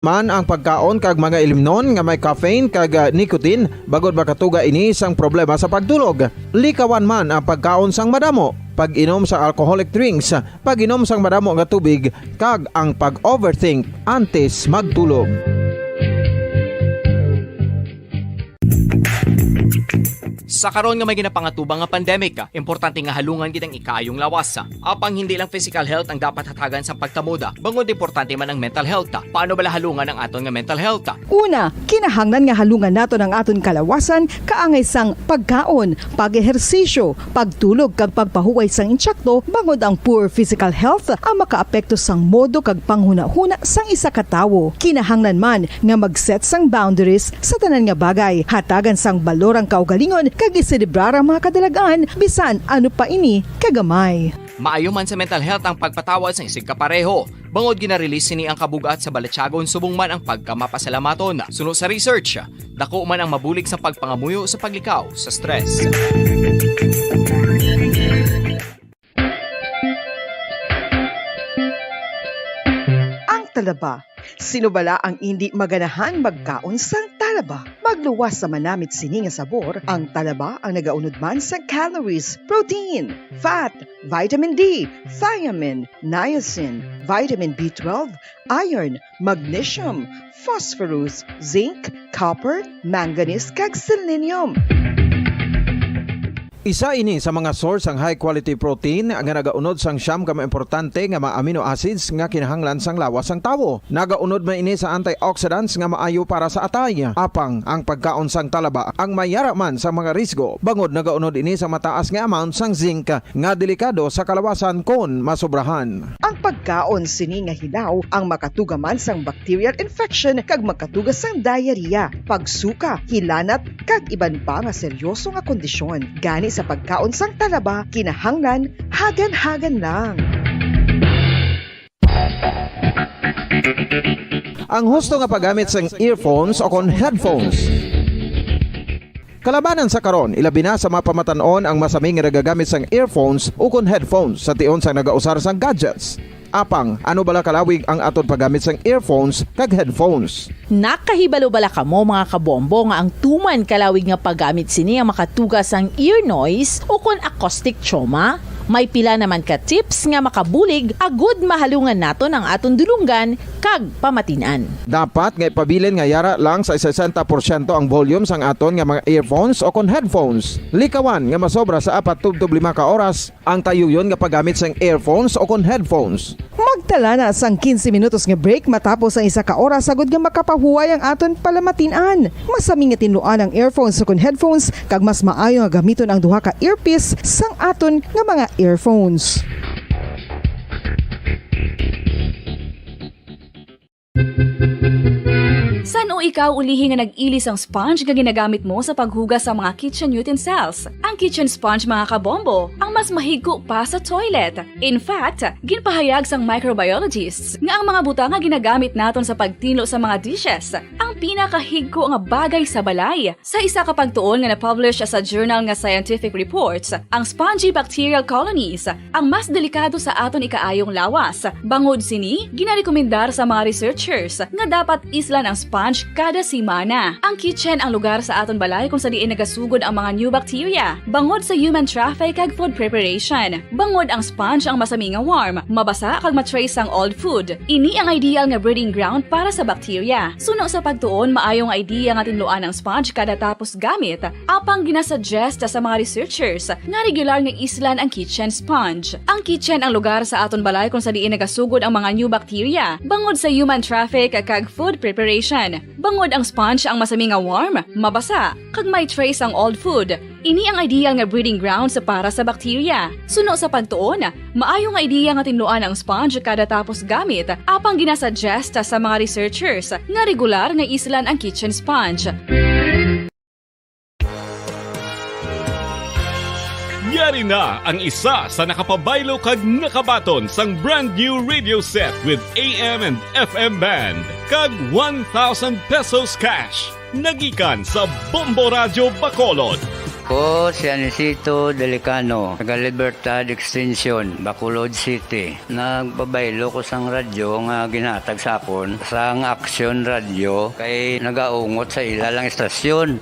Man ang pagkaon kag mga ilimnon nga may caffeine kag nicotine bagod makatuga ini sang problema sa pagtulog. Likawan man ang pagkaon sang madamo, pag-inom sa alcoholic drinks, pag-inom sang madamo nga tubig kag ang pag-overthink antes magtulog. Sa karon nga may ginapangatubang nga pandemic, importante nga halungan kitang ikayong lawas. Apang hindi lang physical health ang dapat hatagan sa pagtamuda, bangod importante man ang mental health. Paano bala halungan ang aton nga mental health? Una, kinahanglan nga halungan nato ang aton kalawasan kaangay sang pagkaon, pag-ehersisyo, pagtulog kag pagpahuway sang insyakto bangod ang poor physical health ang makaapekto sang modo kag panghuna-huna sang isa ka tawo. Kinahanglan man nga mag-set sang boundaries sa tanan nga bagay, hatagan sang balorang kaugalingon kag iselebrar ang mga kadalagaan bisan ano pa ini kagamay. Maayo man sa mental health ang pagpatawad sa isig kapareho. Bangod ginarelease ni ang kabugat sa balatsagon subong man ang pagkamapasalamaton. Suno sa research, dako man ang mabulig sa pagpangamuyo sa paglikaw sa stress. Ang talaba. Sino bala ang hindi maganahan magkaon sang talaba? Magluwas sa manamit sini nga sabor, ang talaba ang nagaunod man sa calories, protein, fat, vitamin D, thiamine, niacin, vitamin B12, iron, magnesium, phosphorus, zinc, copper, manganese kag selenium. Isa ini sa mga source ang high quality protein nga nagaunod sang siyam ka importante nga mga amino acids nga kinahanglan sang lawas sang tawo. Nagaunod man ini sa antioxidants nga maayo para sa atay. Apang ang pagkaon sang talaba ang mayara man sa mga risgo. Bangod nagaunod ini sa mataas nga amount sang zinc nga delikado sa kalawasan kon masobrahan. Ang pagkaon sini nga hilaw ang makatugaman sang bacterial infection kag makatuga sang diarrhea, pagsuka, hilanat kag iban pa nga seryoso nga kondisyon. Gani sa pagkaon sang talaba, kinahanglan hagan-hagan lang. Ang husto nga paggamit sang earphones o kon headphones. Kalabanan sa karon, ilabi na sa mapamatanon ang masaming nga nagagamit sang earphones o kon headphones sa tion sang nagausar sang gadgets. Apang, ano bala kalawig ang aton paggamit sang earphones kag headphones? Nakahibalo bala kamo mga kabombo nga ang tuman kalawig nga paggamit sini ang makatugas ang ear noise o kon acoustic trauma? May pila naman ka tips nga makabulig agud mahalungan naton ang aton dulunggan kag pamatinan. Dapat nga ipabilin nga yara lang sa 60% ang volume sang aton nga mga earphones o kon headphones. Likawan nga masobra sa 4 tub 5 ka oras ang tayuyon nga paggamit sang earphones o kon headphones. Magtala na sang 15 minutos nga break matapos ang isa ka oras sagod nga makapahuway ang aton palamatinan. Masami nga tinluan ang earphones o kon headphones kag mas maayo nga gamiton ang duha ka earpiece sang aton nga mga earphones. San o ikaw ulihi nga nag-ilis ang sponge nga ginagamit mo sa paghugas sa mga kitchen utensils? Ang kitchen sponge mga kabombo, ang mas mahigko pa sa toilet. In fact, ginpahayag sang microbiologists nga ang mga butang nga ginagamit naton sa pagtinlo sa mga dishes ang pinakahigko nga bagay sa balay. Sa isa ka pagtuon nga na-publish sa journal nga Scientific Reports, ang spongy bacterial colonies ang mas delikado sa aton ikaayong lawas. Bangod sini, ginarekomendar sa mga researchers nga dapat islan ang sponge kada simana. Ang kitchen ang lugar sa aton balay kung sa diin nagasugod ang mga new bacteria. Bangod sa human traffic kag food preparation. Bangod ang sponge ang masami nga warm, mabasa kag matrace ang old food. Ini ang ideal nga breeding ground para sa bacteria. Suno sa pagtuon, maayong idea nga tinluan ang sponge kada tapos gamit. Apang ginasuggest sa mga researchers nga regular nga islan ang kitchen sponge. Ang kitchen ang lugar sa aton balay kung sa diin nagasugod ang mga new bacteria. Bangod sa human traffic kag food preparation. Bangod ang sponge ang masami nga warm, mabasa, kag may trace ang old food. Ini ang ideal nga breeding ground sa para sa bacteria. Suno sa pagtuon, maayong idea nga tinluan ang sponge kada tapos gamit, apang ginasuggest sa mga researchers nga regular nga islan ang kitchen sponge. Yari na ang isa sa nakapabaylo kag nakabaton sang brand new radio set with AM and FM band kag 1,000 pesos cash. Nagikan sa Bombo Radio Bacolod. Ako si Anisito Delicano, taga Libertad Extension, Bacolod City. Nagpabaylo ko sang radyo nga ginatag sa akon sang Action Radio kay nagaungot sa ilalang estasyon.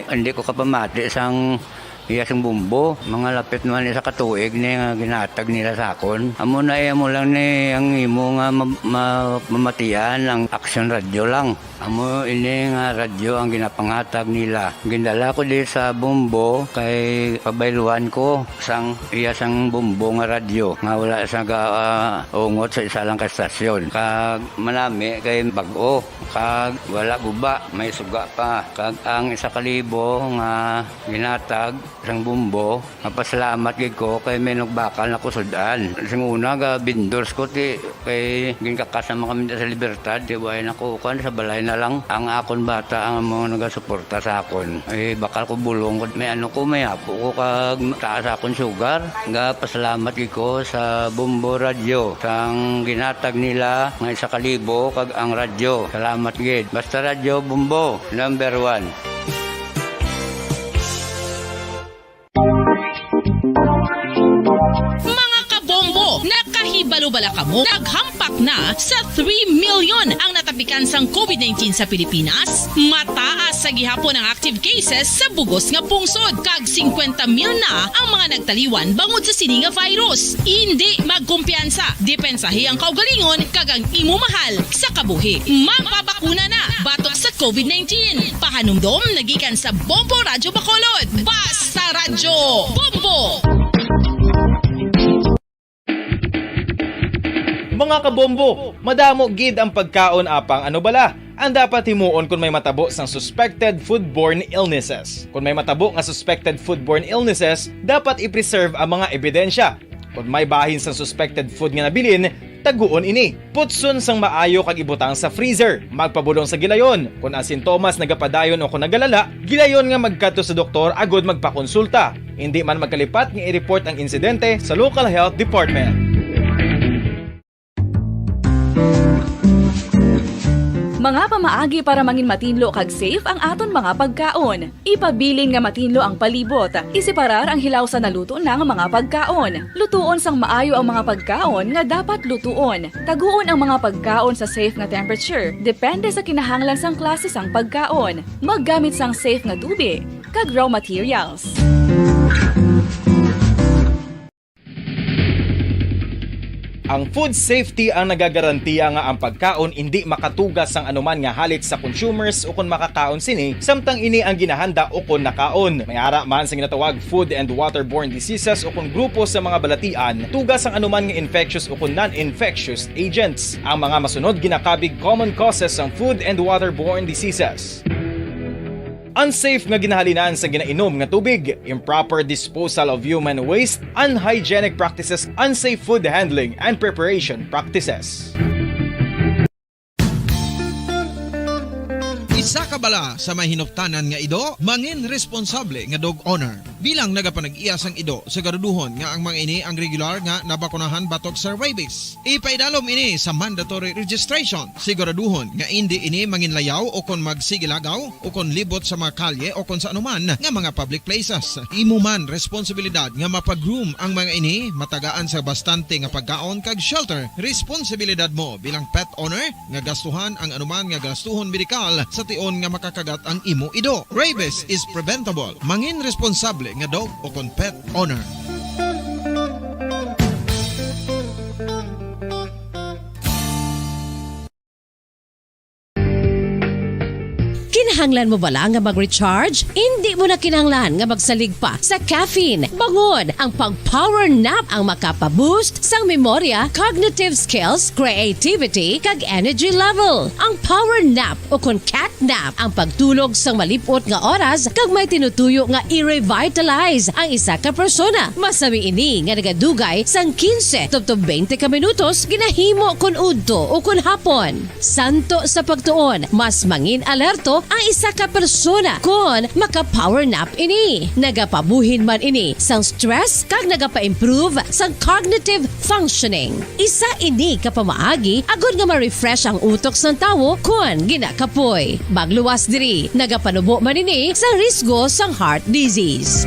Hindi ko kapamati sang iyasang bumbo. Mga lapit naman sa katuig ni nga ginatag nila sa akon. Amo na mo lang ni ang imo nga mamatian ang Action Radio lang. Amo ini nga radyo ang ginapangatag nila. Gindala ko di sa bumbo kay pabayluan ko sang iyasang bumbo nga radyo nga wala sa ungot sa isa lang ka estasyon. Kag manami kay bag-o kag wala guba, may suga pa. Kag ang 1,000 nga ginatag sang bumbo, mapasalamat gid ko kay may nagbakal na kusudan. Sing una ga vendors ko ti kay ginkakasama kami sa Libertad, di way nakukan sa balay na lang ang akon bata ang mga nagasuporta sa akon. Bakal ko bulong ko may may apo ko kag taas akon sugar. Nga pasalamat gid ko sa Bumbo Radio sang ginatag nila nga 1,000 kag ang radyo. Salamat gid. Basta Radio Bumbo number 1. Nakahibalo-bala ka mo, naghampak na sa 3 million ang natapikan sang COVID-19 sa Pilipinas. Mataas sa gihapon ang active cases sa bugos nga pungsod. Kag 50 mil na ang mga nagtaliwan bangod sa sini nga virus. Hindi magkumpiyansa. Depensahi ang kaugalingon kag ang imo mahal sa kabuhi. Magpabakuna na batok sa COVID-19. Pahanumdom nagikan sa Bombo Radyo Bacolod. Basta Radyo Bombo! Mga kabombo, madamo gid ang pagkaon apang ano bala. Ang dapat himuon kung may matabo sang suspected foodborne illnesses. Kung may matabo nga suspected foodborne illnesses, dapat i-preserve ang mga ebidensya. Kung may bahin sang suspected food nga nabilin, taguon ini. Putson sang maayo kag ibutang sa freezer. Magpabulong sa gilayon. Kung ang sintomas nagapadayon o kung nagalala, gilayon nga magkadto sa doktor agud magpakonsulta. Hindi man magkalipat nga i-report ang insidente sa local health department. Mga pamaagi para mangin matinlo kag safe ang aton mga pagkaon. Ipabilin nga matinlo ang palibot. Isiparar ang hilaw sa naluto na nga mga pagkaon. Lutuon sang maayo ang mga pagkaon nga dapat lutuon. Taguon ang mga pagkaon sa safe nga temperature. Depende sa kinahanglan sang klase sang pagkaon. Maggamit sang safe nga tubig kag raw materials. Ang food safety ang nagagarantiya nga ang pagkaon hindi makatugas sang anuman nga halit sa consumers o kung makakaon sini, samtang ini ang ginahanda o kung nakaon. May ara man sa ginatawag food and waterborne diseases o kung grupo sa mga balatian, tugas ang anuman nga infectious o kung non-infectious agents. Ang mga masunod ginakabig common causes ng food and waterborne diseases. Unsafe nga ginahalinan sa ginainom nga tubig, improper disposal of human waste, unhygienic practices, unsafe food handling and preparation practices. Isa ka bala sa may hinuptanan nga ido, mangin responsable nga dog owner. Bilang nagapanag-iyas ang ido, siguraduhon nga ang mga ini ang regular nga nabakunahan batok sa rabies. Ipaidalom ini sa mandatory registration. Siguraduhon nga hindi ini manginlayaw o kon magsigilagaw o kon libot sa mga kalye o kon sa anuman nga mga public places. Imo man responsibilidad nga mapag-groom ang mga ini, matagaan sa bastante nga pagkaon kag shelter. Responsibilidad mo bilang pet owner nga gastuhan ang anuman nga gastuhon medikal sa tion nga makakagat ang imo ido. Rabies is preventable. Mangin responsable nga dog o kon pet owner. Kinahanglan mo bala nga mag-recharge? Hindi mo na kinahanglan nga magsalig pa sa caffeine. Bangod ang pag-power nap ang makapaboost sang memorya, cognitive skills, creativity, kag energy level. Ang power nap o kon cat nap ang pagtulog sang malipot nga oras kag may tinutuyo nga i-revitalize ang isa ka persona. Masami ini nga nagadugay sang 15 to 20 ka minutos ginahimo kon udto o kon hapon. Santo sa pagtuon, mas mangin alerto ang isa ka persona kon maka-power nap ini. Nagapabuhin man ini sang stress kag nagapa-improve sang cognitive functioning. Isa ini ka pamaagi agud nga ma-refresh ang utok sang tawo kon ginakapoy. Bagluwas diri, nagapanubo man ini sa risgo sang heart disease.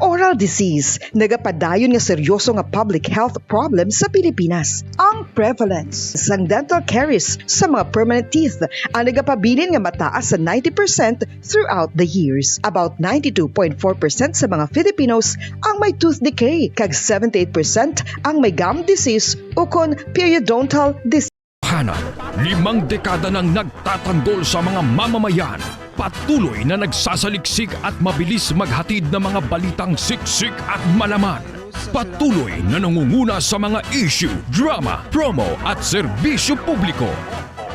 Oral disease, nagapadayon nga seryoso nga public health problem sa Pilipinas. Ang prevalence sang dental caries sa mga permanent teeth ang nagapabilin nga mataas sa 90% throughout the years. About 92.4% sa mga Filipinos ang may tooth decay, kag 78% ang may gum disease o kon periodontal disease. 5 dekada nang nagtatanggol sa mga mamamayan. Patuloy na nagsasaliksik at mabilis maghatid ng mga balitang siksik at malaman. Patuloy na nangunguna sa mga issue, drama, promo at serbisyo publiko.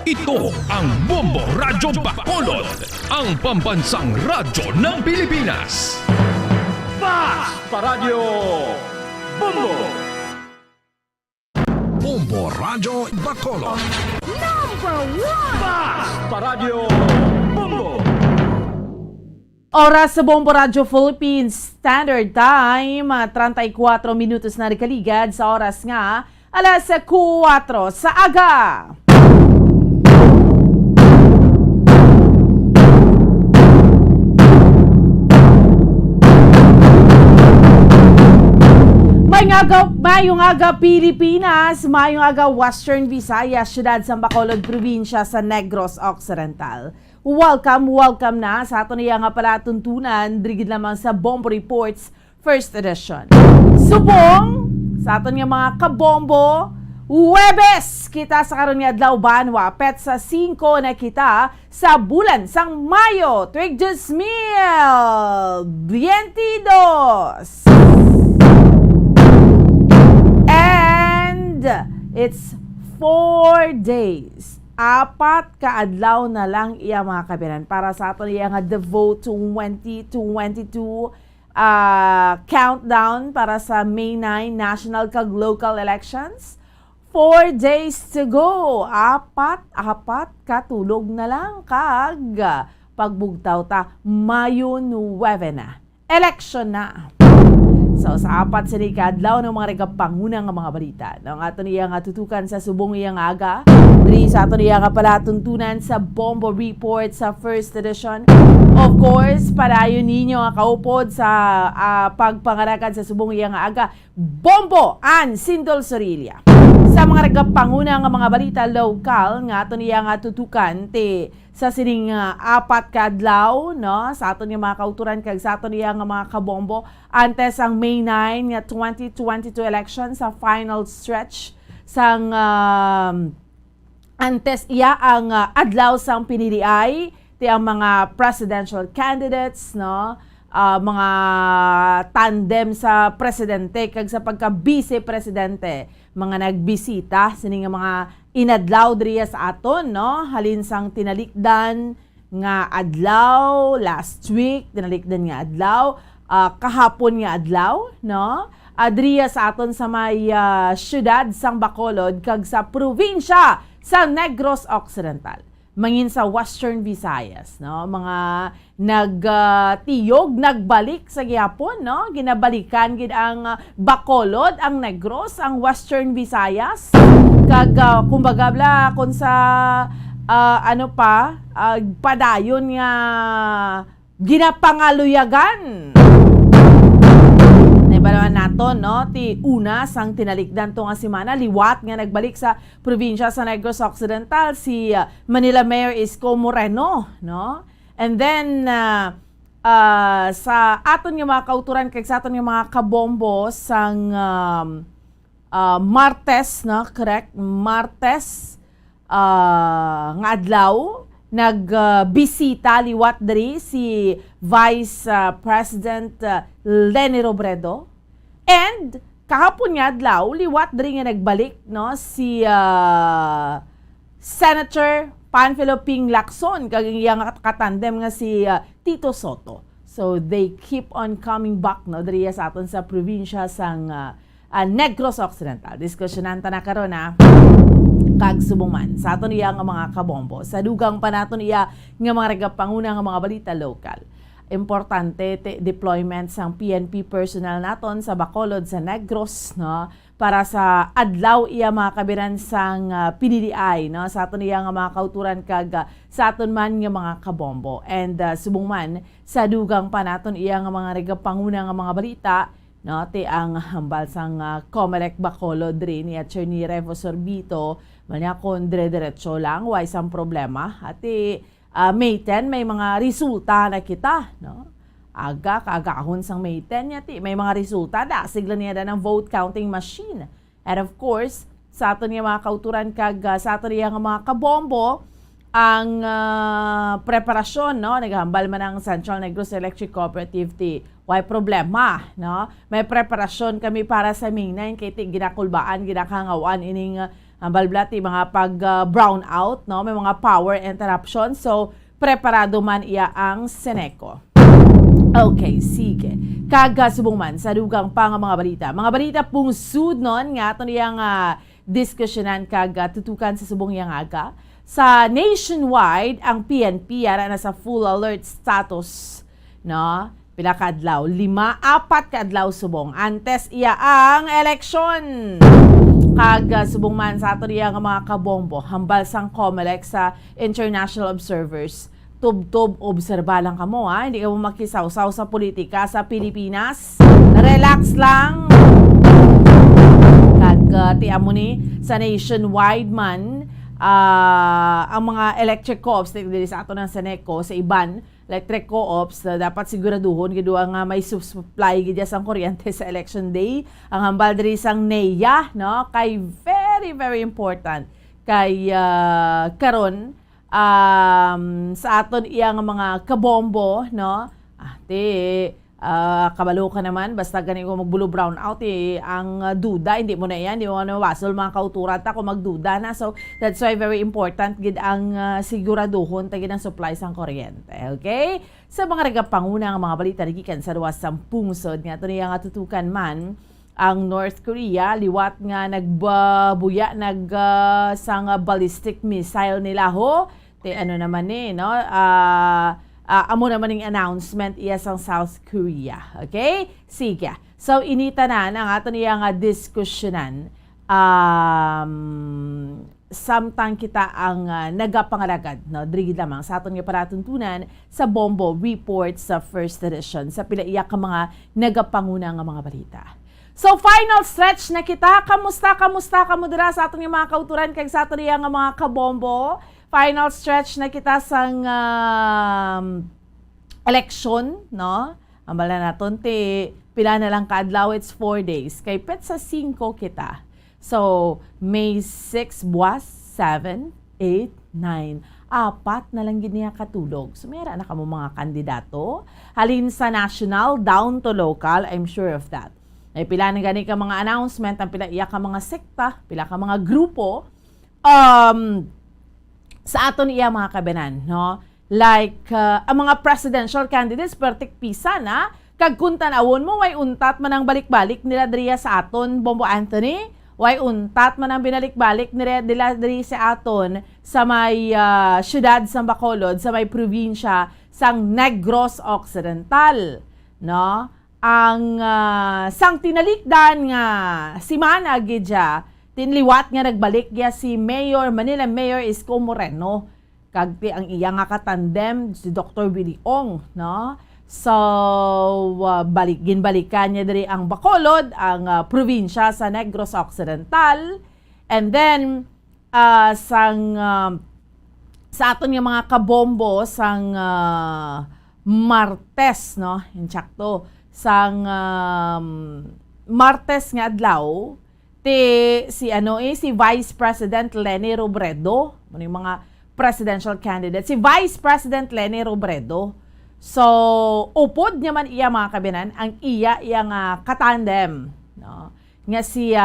Ito ang Bombo Radyo Bacolod, ang pambansang radyo ng Pilipinas. Fast Paradyo Bombo! Bombo Radyo Bacolod. Fast Paradyo Bombo! Oras sa Bombo Radio Philippines Standard Time, 34 minutos na rikaligad sa oras nga, alas 4 sa aga. Mayong aga Pilipinas, mayong aga Western Visayas, siyudad sa Bacolod, probinsya sa Negros Occidental. Welcome na sa ato niya nga pala tuntunan, drigid lamang sa Bombo Reports First Edition. Subong sa ato niya mga kabombo, Huwebes kita sa karon nga adlaw banwa, pet sa 5 na kita sa bulan sang Mayo, tuig 2022. And it's 4 days. 4 kaadlaw na lang iya mga kabiran para sa ato iya nga Devote 2022 countdown para sa May 9 national kag local elections. 4 days to go. 4 katulog na lang kag pagbugtaw ta Mayo 9 na. Election na. So sa 4 sini kadlaw ng mga regapanguna nga mga balita. Nang ato niya nga tutukan sa subong iyang aga. Diri sa ato niya nga pala tuntunan sa Bombo Report sa First Edition. Of course, padayon ninyo nga kaupod sa pagpangarakan sa subong iyang aga. Bombo Ann Sindol Sorilla. Sa mga regapanguna nga mga balita local nga ato niya nga tutukan sa sining 4 kadlaw, no, sa ato niya mga kauturan kag sa ato niya nga mga kabombo antes ang May 9 nga 2022 election sa final stretch sang antes iya ang adlaw sang piniliay ti ang mga presidential candidates, no, mga tandem sa presidente kag sa pagka vice presidente, mga nagbisita sining mga inadlaw diriya sa aton, no, halin sang tinalikdan nga adlaw last week, tinalikdan nga adlaw kahapon nga adlaw, no, diriya sa aton sa may syudad sang Bacolod kag sa probinsya sa Negros Occidental, mangin sa Western Visayas, no, mga nagtiyog, nagbalik sa gihapon, no, ginabalikan gid ang Bacolod, ang Negros, ang Western Visayas kag kumbaga bla kun sa padayon nga ginapangaluyagan. Naibalawan nato, no, ti una sang tinalikdan to nga simana, liwat nga nagbalik sa probinsya sa Negros Occidental si Manila Mayor Isko Moreno, no? And then sa aton nga mga kauturan kag sa aton nga mga kabombo sang Martes, no, correct? Martes nga adlaw nagbisita liwat diri si Vice President Leni Robredo, and kahapon nga adlaw liwat diri nga nagbalik, no, si Senator Panfilo Ping Lacson kag iyang katandem nga si Tito Soto. So they keep on coming back, no, diri sa aton sa probinsya sang Negros Occidental. Diskusyonan ta na karon kag subong man sa aton iya nga mga kabombo sa dugang pa naton iya nga mga regapanguna nga mga balita lokal. Importante deployment sang PNP personnel naton sa Bacolod sa Negros, no, para sa adlaw iya mga kabiran sang PDDI, no, sa aton iya nga mga kauturan kag sa aton man nga mga kabombo. And subong man sa dugang pa naton iya nga mga regapanguna nga mga balita, no, ti ang hambal sang Comelec Bacolod rin ni Attorney Revo Sorbito manya kon dire-diretso lang way sang problema at May 10 may mga resulta na kita, no? Kaagahon sang May 10 yati may mga resulta da sigla niya ng vote counting machine. And of course, sa aton nga mga kauturan kag sa aton nga mga kabombo ang preparasyon, no, naghambal man ang Central Negros Electric Cooperative ti why problema, no? May preparasyon kami para sa May 9 kay ti ginakulbaan ginakangawan ining ang balblati mga pag brown out, no, may mga power interruption, so preparado man iya ang Seneco. Okay, sige. Kaga subong man sa dugang pa nga mga balita pung sud non nga aton iyang diskusyonan kag tutukan sa subong yang aga sa nationwide ang PNP ara na sa full alert status, no, pila ka adlaw, 4 ka adlaw subong antes iya ang election. Kag subong man sa ato nga mga kabombo hambal sang Comelec sa international observers, tub-tub obserba lang kamo, hindi ka mo makisaw-saw sa politika sa Pilipinas, relax lang. Kag tiamo ni sa nationwide man ang mga electric co-ops dili sa ato ng Seneco sa iban electric co-ops dapat siguraduhon gid nga may supply gid sang kuryente sa election day. Ang hambal diri sang NEA, no, kay very very important kay karon sa aton iya nga mga kabombo, no, kabalo ka naman basta gani ko magbulo brown out ang duda hindi mo na yan, hindi mo na wasol mga kauturan ta kung magduda na, so that's why very important gid ang siguraduhon tagid ang supply sang kuryente. Okay, sa mga regapanguna nga mga balita gikan sa ruwas sang pungsod nga tuloy nga tutukan man ang North Korea liwat nga nagbuya sang ballistic missile nila ho ano naman no, amo naman yung announcement iya sang South Korea. Okay? Sige. So, inita na ang ato niya nga diskusyonan. Samtang kita ang nagapangalagad, no? Drigid lamang sa aton nga paratuntunan sa Bombo Report sa first edition. Sa pila iya ka mga nagapanguna nga mga balita. So, final stretch na kita. Kamusta dira sa aton nga mga kauturan kag sa aton nga mga kabombo. Final stretch na kita sang election, no? Ang bala naton pila na lang kaadlaw, it's 4 days. Kay pet sa 5 kita. So, May 6 buwas, 7, 8, 9. 4 na lang gid niya katulog. So, mayroon na kamo mga kandidato. Halin sa national, down to local, I'm sure of that. Ay pila na gani ka mga announcement, ang pila iya ka mga sekta, pila ka mga grupo. Sa aton iya mga kabenan, no? Like ang mga presidential candidates pertik pisa na kag kun tan-awon mo way untat man ang balik-balik nila diriya sa aton Bombo Anthony, way untat man ang binalik-balik nila diri sa aton sa may syudad sa Bacolod, sa may probinsya sang Negros Occidental, no? Ang sang tinalikdan nga si Mana gidya tinliwat nga nagbalik ya si Manila Mayor Isko Moreno kag ang iya nga katandem si Dr. Willie Ong, no? So ginbalikan niya diri ang Bacolod, ang probinsya sa Negros Occidental, and then sa aton nga mga kabombo sang Martes, no? Insakto sang Martes nga adlaw si Vice President Leni Robredo, yung mga presidential candidate, si Vice President Leni Robredo. So, upod niya man iya mga kabinan, ang iya nga katandem, no? Nga si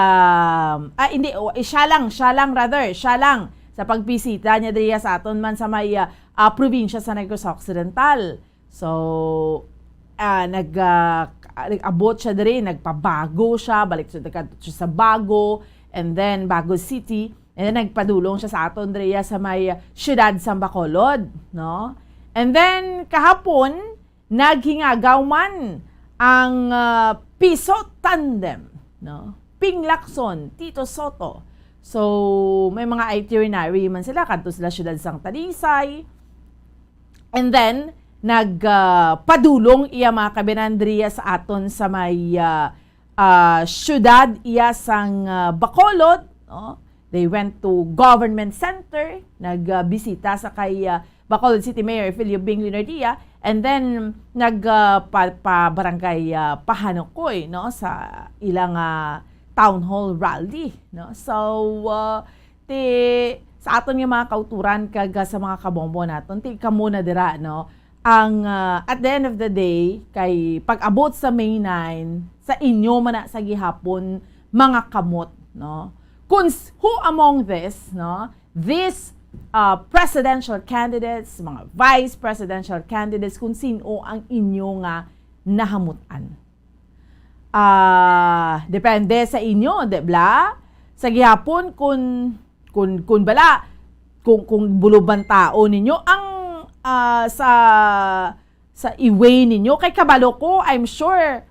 siya lang sa pagbisita niya diriya sa aton man sa may probinsya sa Negros Occidental. So, nag-abot siya diri, nagpabago siya, balik siya sa Bago, and then Bago City, And then nagpadulong siya sa aton Drea sa may siyudad sa Bacolod, no? And then kahapon naghingagaw man ang Piso Tandem, no? Ping Lacson, Tito Soto. So may mga itinerary man sila kadto sila siyudad sang Talisay. And then nagpadulong iya mga kabinandriya sa aton sa may siyudad iya sang Bacolod, no? They went to Government Center, nagbisita sa kay Bacolod City Mayor Filio Bing Linardia, and then nagpa-barangay Pahanukoy, no, sa ilang town hall rally, no. So sa aton nga mga kauturan kag sa mga kabombo naton, ti kamo na dira, no. Ang at the end of the day kay pag-abot sa May 9 sa inyo man na sa gihapon mga kamot, no. Who among this, no, these presidential candidates, mga vice presidential candidates, kung sino ang inyo nga nahamutan. Depende sa inyo, debla? Sa gihapon kung bala, kung buluban tao ninyo ang sa iway ninyo kay kabalo ko, I'm sure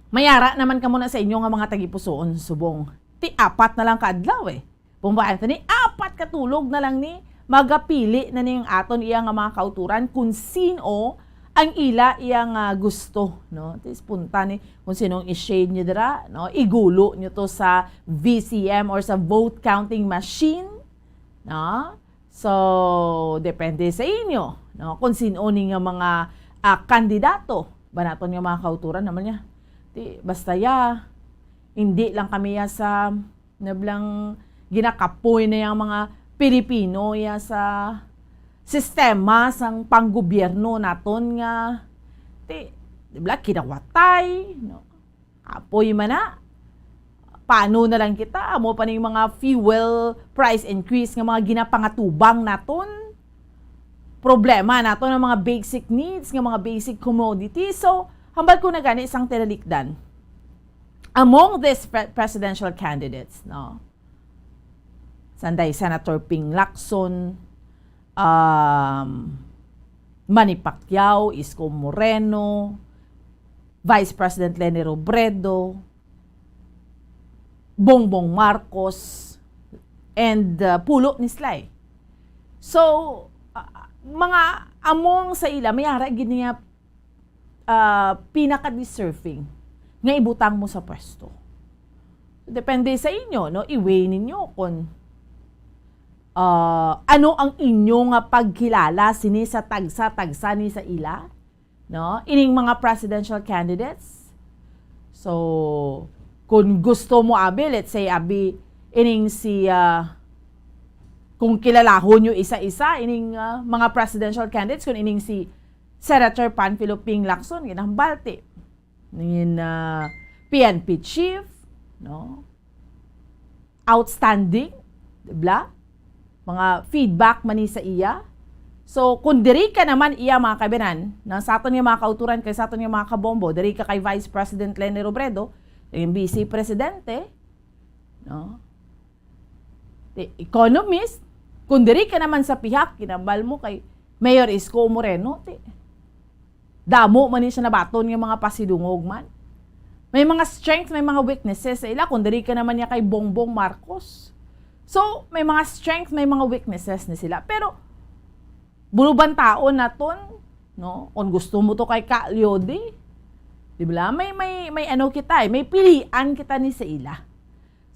mayara naman ka muna sa inyo nga mga tagipusoon subong. Ti apat na lang kaadlaw Bomba Anthony, 4 katulog na lang ni magapili na niyang aton iya nga mga kauturan kung sino ang ila iya nga gusto, no? Tis punta ni kung sinong i-shade niyo dira, no? Igulo niyo to sa VCM or sa vote counting machine, no? So depende sa inyo, no? Kung sino ni nga mga kandidato ba naton nga mga kauturan naman niya. Ti basta hindi lang kami sa nablang ginakapoy na yung mga Pilipino sa sistema sang panggobyerno naton nga dibla kinawatay, no? Apoy man na. Paano na lang kita mo pa ning mga fuel price increase nga mga ginapangatubang naton. Problema naton ang mga basic needs nga mga basic commodities. So hambal ko na gani isang tinalikdan. Among these presidential candidates, no, sanday Senator Ping Lacson, Manny Pacquiao, Isko Moreno, Vice President Leni Robredo, Bongbong Marcos, and Pulo Nislay. So, mga among sa ila, mayara giniya pinaka-deserving nga ibutang mo sa pwesto. Depende sa inyo, no? I-weigh ninyo kung ano ang inyong pagkilala sini sa tagsa ni sa ila, no? Ining mga presidential candidates. So, kung gusto mo let's say ining si kung kilalahon nyo isa-isa ining mga presidential candidates, kung ining si Senator Panfilo Ping Lacson, ginambalti ng PNP chief, no? Outstanding, diba? Mga feedback man sa iya. So, kung diri ka naman iya mga kabinan, na sa aton yung mga kauturan kay sa aton yung mga kabombo, diri ka kay Vice President Leni Robredo, yung Vice Presidente, no? The economist, kung diri ka naman sa pihak, kinabal mo kay Mayor Isko Moreno, damo man siya nabaton yung mga pasidungog man. May mga strength, may mga weaknesses sa ila. Kung diri ka naman niya kay Bongbong Marcos. So, may mga strength, may mga weaknesses na sila. Pero, buluban taon naton, no? Kung gusto mo to kay Kalyode, di ba? May ano kita may pilian kita ni sa ila.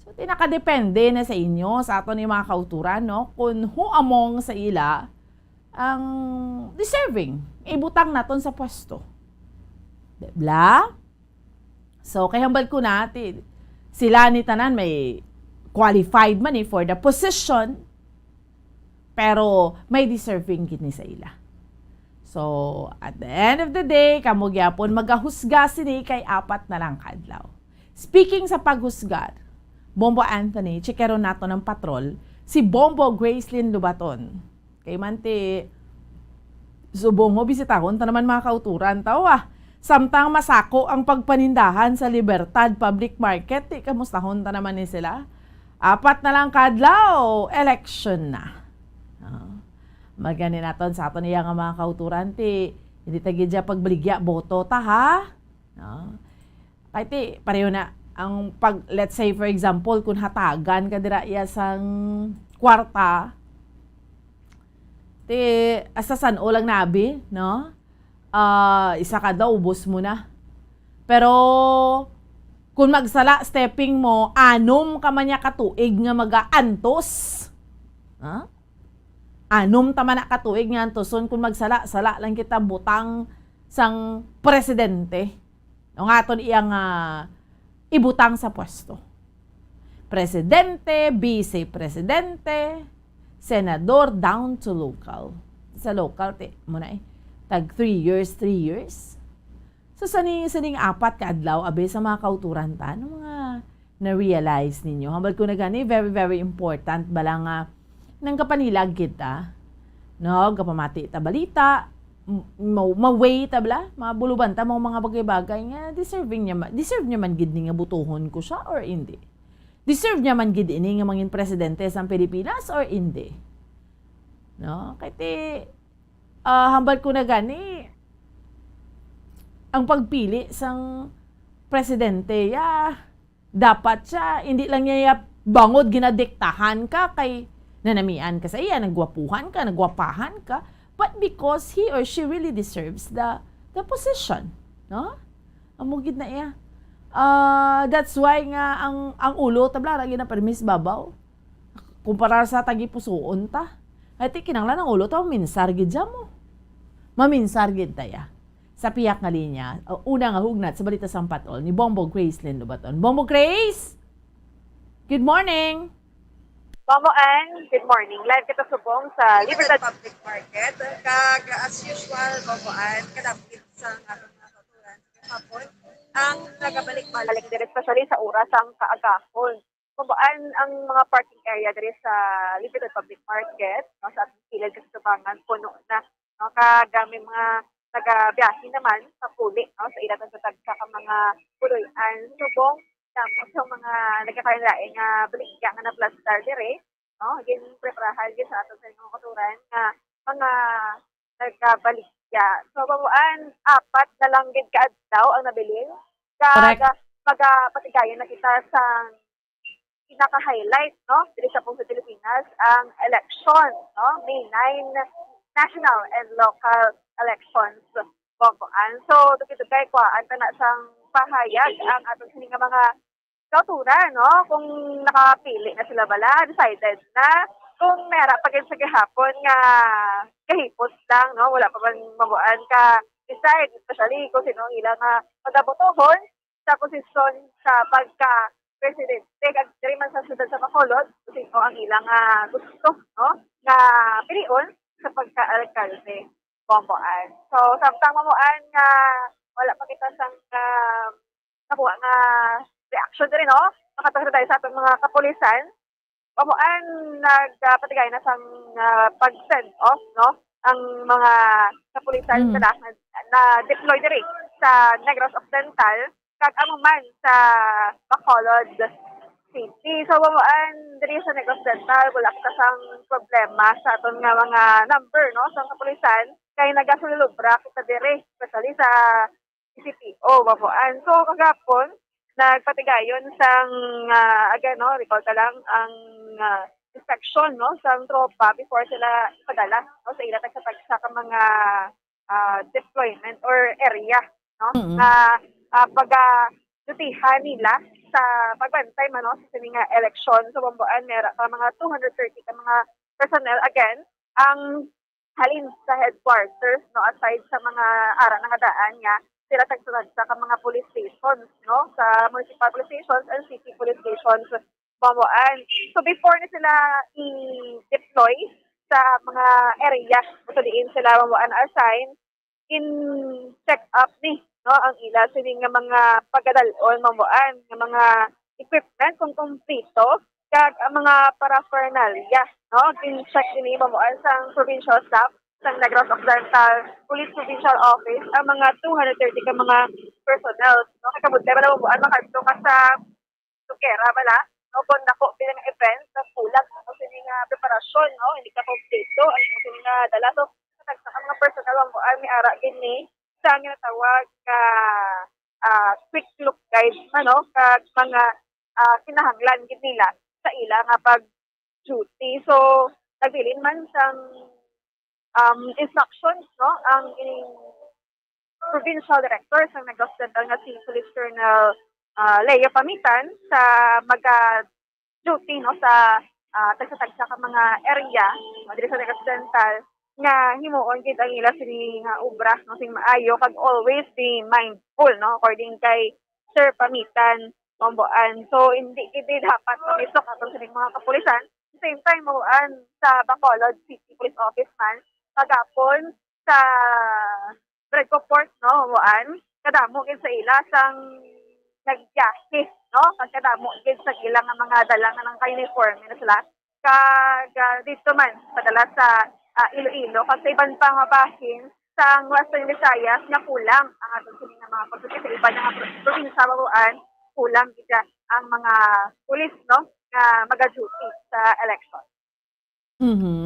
So, tinakadepende na sa inyo, sa aton yung mga kauturan, no? Kung who among sa ila ang deserving ibutang naton sa pwesto. Diba? So, kay hambal ko natin, sila ni tanan may qualified man for the position, pero may deserving kini sa ila. So, at the end of the day, kamo gyapon magahusga sini kay 4 na lang kadlaw. Speaking sa paghusgar, Bombo Anthony, chekero nato ng patrol, si Bombo Gracelyn Lubaton. Kay manti subong mo bisitahon ta naman mga kauturan tawa. Samtang masako ang pagpanindahan sa Libertad Public Market, kamustahon ta naman ni sila. 4 na lang kadlaw, election na. Magani naton sa aton iya nga mga kauturan ti hindi tagi dya pagbaligya boto ta ha. Kaya ti pareho na ang pag let's say for example kung hatagan ka dira iya sang kwarta ti asasan o lang nabi no. Isa ka daw ubos mo na. Pero kung magsala stepping mo, anom ka man niya katuig nga mag-aantos. Anom taman na katuig nga antoson kung magsala lang kita butang sang presidente. O nga aton iyang ibutang sa pwesto. Presidente, vice-presidente, senador down to local. Sa local, muna tag 3 years. So, saning 4 ka adlaw, abe sa mga kauturan ta, ano mga na-realize ninyo? Hambal ko na gani, very, very important, bala nga, nang kapanilag kita, no, kapamati ta balita, ma-way ta bala, mabuluban ta, mga bagay-bagay nga, deserve niya man gid ni nga butuhon ko siya or hindi? Deserve niya man gid ini nga mangin presidente sa Pilipinas or hindi? No, kaya hambal ko na gani, ang pagpili sang presidente, dapat siya, hindi lang niya bangod ginadiktahan ka kay nanamian ka sa iya, nagwapuhan ka, nagwapahan ka, but because he or she really deserves the position. No? Amugid na iya. That's why nga ang ulo, tabla, lagi na permis babaw. Kumpara sa tagipusoon ta. Ay, kinanglan ang ulo ta, minsargid dyan mo. Maminsargid taya. Sa piyak nga linya, una nga hugnat sa balita sang patol ni Bongbong Grace Lindo Baton. Bongbong Grace! Good morning! Bongo Ann, good morning. Live kita subong sa Libertad Public Market. Kag as usual, Bongo Ann, kadapit sa atong mga kauturan sa hapon, ang nagabalik-balik dire especially sa oras ang kaagahon. Bongo Ann, ang mga parking area dire sa Libertad Public Market, no, sa ating kilid kasi subangan, puno na. No, kagami mga nagabiyahe naman sa puli, no, sa ilatan sa tagka ka mga puloy-an subong sa mga nagkakainlain nga baligya nga na plastar dire, no, gin preparahan gin sa aton sa mga kauturan nga mga nagkabaligya. So babuan 4 na lang gid kaadlaw ang nabilin. Magapatigayon na kita sa pinaka-highlight, no, diri sa Pungso Pilipinas ang election, no, May 9 national and local elections boboan. So dugay kuan ta na sang pahayag ang atong sining mga kauturan, no, kung nakapili na sila bala, decided na kung mera pagin sa gihapon nga kahipos lang, no, wala pa man mabuan ka decide, especially kung sino ang ilang magabotohon sa posisyon sa pagka presidente kag diri man sa siyudad sa Bacolod, kung sino ang ilang gusto, no, nga pilion sa pagka-alkalde bomboan. So, samtang mamuan nga wala pa kita sang nakuha nga reaction din, no? Makatagsa tayo sa atong mga kapulisan. Mamuan nagpatigay na sang pag-send off, no? Ang mga kapulisan na deploy diri sa Negros Occidental kag amo man sa Bacolod City. So, mamuan diri sa Negros Occidental wala ka sang problema sa aton nga mga number, no, sa kapulisan kay nagasulubra kita dire especially sa CPO babuan. So kagapon nagpatigayon sang again, no, recall ka lang ang inspection, no, sang tropa before sila ipadala, no, sa ilatag sa mga deployment or area, no, pag-dutihan nila sa pagbantay man, no, sa mga election. So bambuan mera pa mga 230 ka mga personnel again ang halin sa headquarters, no, aside sa mga ara nga daan niya, sila tagsunod sa mga police stations, no, sa municipal police stations and city police stations bamuan. So before na sila i-deploy sa mga area, so diin sila bamuan assign, in check up ni, no, ang ila sining nga mga pagdalon bamuan nga mga equipment kung kumpleto kag ang mga paraphernalia, no, in-check din bamuan sang provincial staff sang Negros Occidental Police Provincial Office ang mga 230 ka mga personnel, no, kakabudlay bala bamuan makadto ka sa Tuquera bala no, kung nako bilang event na kulang no, sini nga preparasyon, no, hindi ka kompleto, ang mo sini nga dala. So, sa mga personal mo may ara gini sa ginatawag ka quick look guide, ano, kag mga kinahanglan gid nila sa ila nga pag-duty. So, nagbilin man sang instructions, no, ang ining provincial director sa Negros Occidental nga si Police Colonel Lea Pamitan sa mag-duty, no, sa tagsa-tagsa ka mga area, no, diri sa Negros Occidental, nga himuon gid ang ila sini nga obra, no, sing maayo, kag always be mindful, no, according kay Sir Pamitan Mamboan. So, hindi gid dapat misok atong sining mga kapulisan. Same time Mamboan sa Bacolod City Police Office man, kagapon sa Redco Port, no, Mamboan, kadamo gid sa ila sang nagyaki, no, kadamo gid sa ilang nga mga dala nga ng uniform na sila. Kag dito man padala sa Iloilo, kag sa iban pa nga bahin sa Western Visayas nga kulang ang atong sining nga mga pagsuti sa iba nga probinsya Mamboan, kulang gid ang mga pulis, no, nga maga-duty sa election.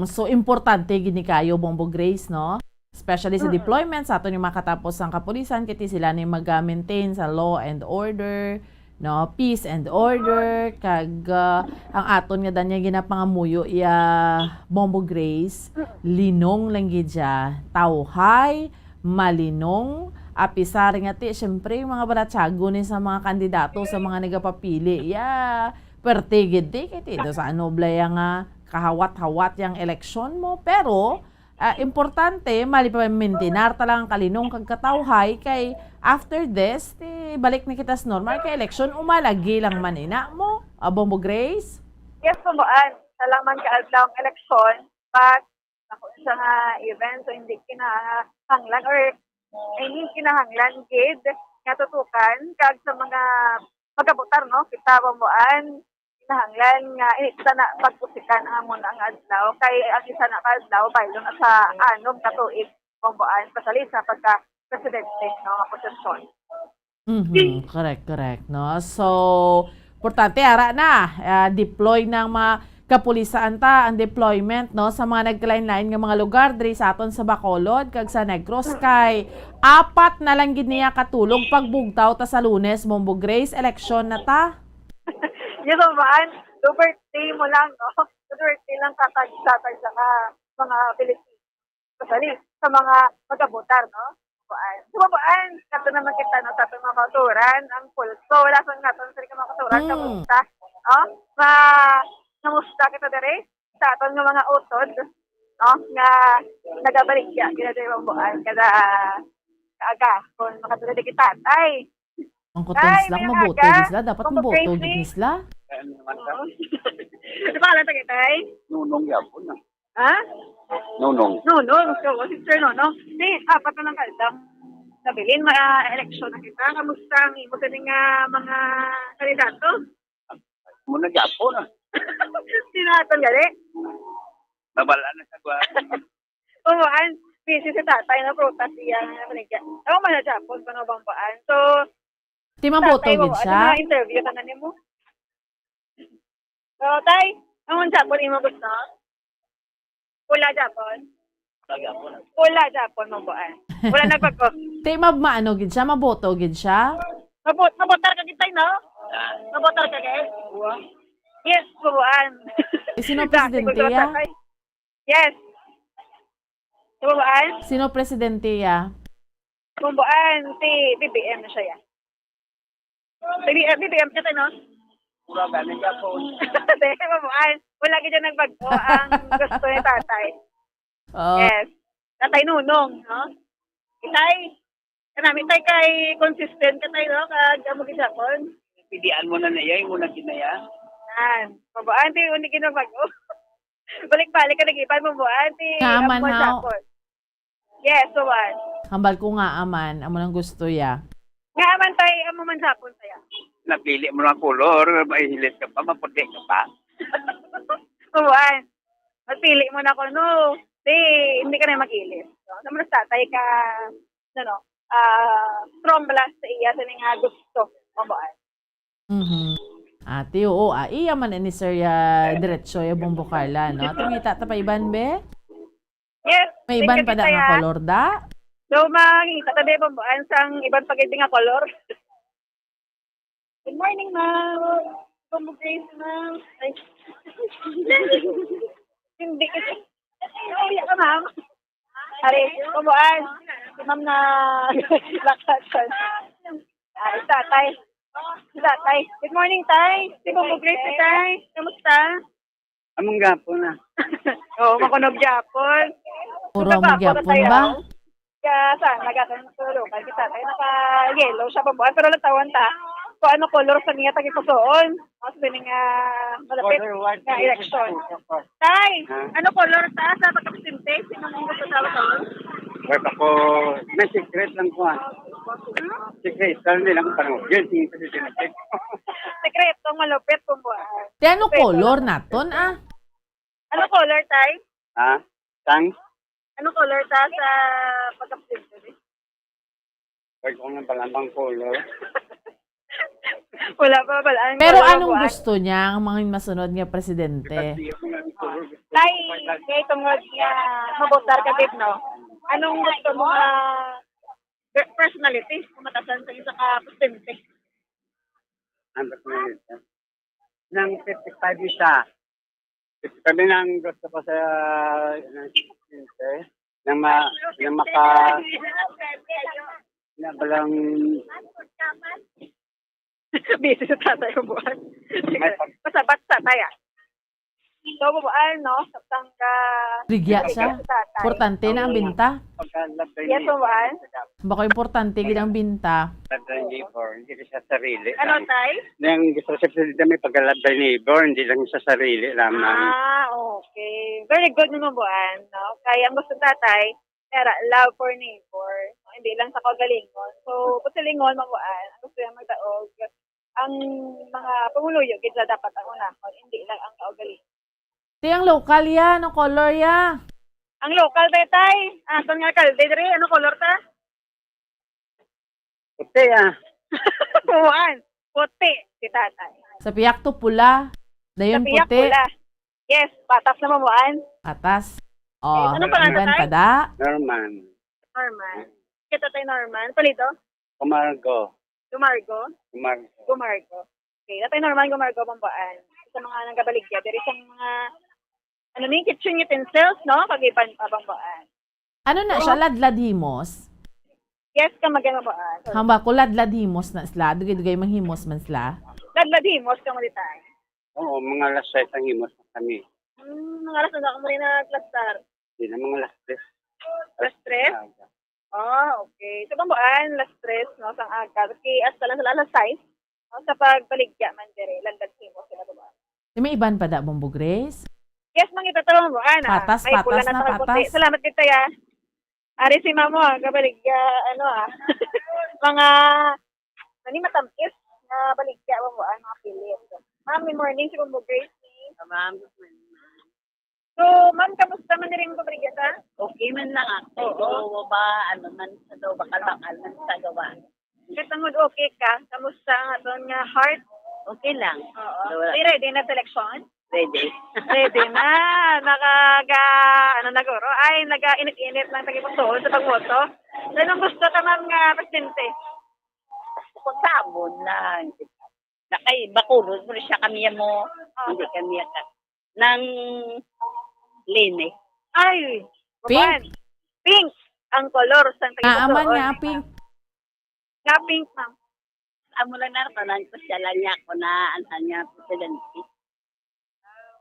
So importante gini kayo Bombo Grace, no? Especially sa deployment sa aton yung makatapos ang kapulisan kiti sila ni mag-maintain sa law and order, no, peace and order, kag ang aton nga danya ginapangamuyo Bombo Grace, linong lang gid siya, tawhay, malinong, apisar nga ti syempre mga balatsago ni sa mga kandidato sa mga nagapapili. Pertigid di kiti do sa anoblaya nga kahawat-hawat yang eleksyon mo, pero importante mali pa maintinar talang kalinong kag katawhay kay after this balik na kita sa normal kay election umalagi lang manina mo. Bombo Grace? Yes, Mamboan. Salaman ka adlaw ang eleksyon, but ako sa nga event, so hindi kinahanglan or hindi kinahanglan gid nga tutukan kag sa mga magabutar, no, kita Mamboan, kinahanglan nga isa na pagpusikan amon ang adlaw kay ang isa na adlaw baylo na sa anom ka tuig Mamboan pasali sa pagka presidente, no, nga posisyon. Correct, no? So, importante ara na deploy ng mga kapulisan ta ang deployment, no, sa mga naglain-lain nga mga lugar diri sa aton sa Bacolod kag sa Negros kay apat na lang gid niya katulog pagbugtaw ta sa Lunes. Bombo Grace, election na ta. Yes, Mamboan, do birthday mo lang, no? Do birthday lang kakag-satag sa mga Pilipino. Pasali sa mga magabutar, no? Mamboan, kato naman kita, no, sa itong mga kauturan, ang pulso, wala sa nga itong sarili mga kauturan, kamusta, no? Kamusta kita dere sa itong mga utod, no? Nga nagabalik siya, kinadari Mamboan, kada kaaga, kung makatulad kita, ay, ang kutulis lang, maboto gisla. Dapat maboto gisla. Ano pa alam tay? Nunong yapon na. Ha? Nunong. Nunong. So, si Sir Nunong. Apat na lang kaldang. Sabilin, eleksyon na kita. Kamusta ang imo sa mga kandidato? Muna yapon na. Sinatan gali? Babala na sa gwa. Mamboan, busy si tatay na protest siya. Ako man na Japon, Mamboan. So, Di maboto gid siya. Ano interview ka na nimo? So, tay, ang Japon imo gusto? Wala Japon? Wala Japon, Mamboan. Wala nagpagko. Di maano gid siya, maboto gid siya. Mabotar ka gitay, no? Mabotar ka gid? Yes, Mamboan. Sino presidente ya? Yes. Mamboan? Sino presidente ya? Mamboan, si BBM na siya ya. BBM ka no? Pura galing yapon. Mamboan, wala gid nagbago ang gusto ni tatay. Yes. Tatay Nunong, no? Itay, kanami tay kay consistent ka tayo, no? Kag amo gid Japon. Pidian mo na niya, yung muna kinaya. Mamboan, ti uni ginabago. Balik-balik ka nag-ipan, Mamboan, ti Kaman amo na. Japon. Yes, so what? Hambal ko nga aman, amo nang gusto ya. Nga aman tay, amo man Japon saya. Napili mo ng kolor, mahihilit ka pa, maputi ka pa. Mamboan, mapili mo na ko, no? Hindi ka na mag-ilis. So, naman tatay ka, strong blast sa iya sa nga gusto, Mamboan. Ate, oo, iya man ni Sir diretso ya Bombo Carla, no? Tumita ta pa iban, be? Yes. May iban pa da nga kolor da? So, makikita tabi po ang sang ibang pag-ibig nga color. Good morning, ma'am. Grace, ma'am. Ay. Hindi kasi. Nauya ka, ma'am. Ari, kumuan. Si ma'am na lakatan. Tatay. Tatay. Good morning, Tay. Si Grace, si Tay. Kamusta? Among gapon na. Oo, makunog Japon. Puro mo gyapon ba? Kaya saan, nagkakantulog. Kasi tatay, naka-yellow siya pabuhan. Pero latawan ta, kung ano color sa niya tagi-pusoon. Tapos din nga malapit nga election. Tay, ano color ta sa pagkapisimte? Sino mong gusto sa taon? Wait ako, may secret lang ko Secret, pero hindi lang tanong. Yun, tingin ko si Tinapit. Sekreto, malupit pumbuhan. Di ano color naton, Ano color, Tay? Ha? Tang? Ano color ta sa pagkapisimte? Wait ko nga palamang color. Wala pa pala. Pero anong gusto niya ang mga masunod nga presidente? Tay, kaya tungod nga mabotar ka, Dave, no? Anong gusto mo personality kumatasan sa isa ka presidente? Ang personality. Nang 55 isa. 55 nang gusto ko sa presidente. Nang maka na balang busy sa tatay ko buwan. Masabat sa taya. So, buwan, no? Saptang ka... Rigya siya. Importante na ang binta. Yes, buwan. Baka importante gid ang binta. Neighbor, hindi siya sarili. Ano, Tay? Nang gusto sa presidente may pagkalab by neighbor, hindi lang sa sarili lamang. Okay. Very good naman buwan, no? Kaya ang gusto tatay, kaya love for neighbor. No? Hindi lang sa kagalingon. So, kung sa lingon, mabuan, ang gusto yung magdaog, ang mga panguluyo, kita dapat ang unahon, hindi lang ang kaugalingon. Di ang local ya, anong color ya? Ang local, Tay. Saan nga kalde, diri? Ano color ta? Puti, Buwan. Puti, si tatay. Sa piyak to pula. Dayon Sa piyak puti. pula. Yes, patas na mabuan. Atas. Oh, Ano pa nga, iban tatay? pa da? Norman. Norman. Kita tayo Norman. Palito? Kumargo. Gumargo? Kumargo. Gumargo. Okay, tatay Norman, Gumargo, pambuan. Sa mga nanggabaligya, diri sa mga kitchen utensils, no? Pagipan pa pambuan. Ano na siya, ladladhimos? Yes, ka magandang Hamba ko ladladhimos na sila. Dugay-dugay manghimos man sila. Ladladhimos ka mo ditay. Oo, mga last size ang himos na kami. Mga alas na ako mo rin na klastar. Hindi na mga last size. Last stress? Okay. So, pambuan, last stress, no? Sang aga. Kasi hasta lang sa alas 6, no? Sa pagbaligya man dire, ladladhimos sila pambuan. May iban pa da, Bombo Grace? Yes, mga itatawang mo, Ana. Patas, Ay, pula patas na na, puti. patas. Salamat kita, ya. Ari si Mamo, kabaligya, mga, matamis na baligya mo, mga pilit. Ma'am, good morning, si Bombo Grace. Ma'am, good morning. So, ma'am, kamusta man rin mo baligya ta? Okay man lang ako. Oo ba, ano man sa daw, bakal-bakal man sa gawa. Katangod okay ka? Kamusta ang aton nga heart? Okay lang. Oo. Ay, ready na selection? Ready. Ready na. Nagoro? Ay, naga-init-init lang tagipagtuhol sa pagboto. So, anong gusto ka, ma'am, nga presidente? Kung sabon lang. Nakay, bakulod mo siya kami mo. Hindi kami ka. Nang line. Ay, Pink. Pink ang color sa tagipagtuhol. Aman nga, pink. Nga pink, ma'am. Amo lang na, tanan ko siya lang niya ako na anhan niya presidente.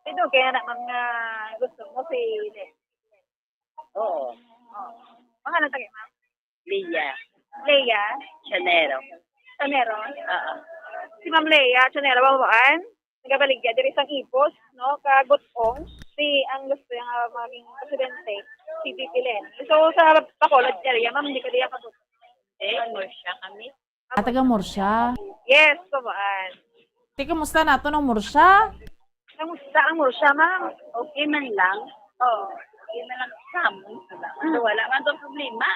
Ito, kaya na, ma'am, nga gusto mo si Oo. Pangalan tagay, ma'am? Leia. Leia? Chanero. Chanero? Oo. Si Ma'am Leia, Chanero, babaan? Nagabaligya, diri sang ipos, no? Kagutong. Ang gusto yung maging presidente, si Pipi Lenny. So, sa Bacolod area, ma'am, hindi ka diya pagutong. Morsya kami. Taga Morsya. Yes, babaan. Tika, musta nato ng Morsya? Kamusta ang Morsya, ma'am? Okay man lang. Oo. Okay man lang sa amon. Wala man doon problema.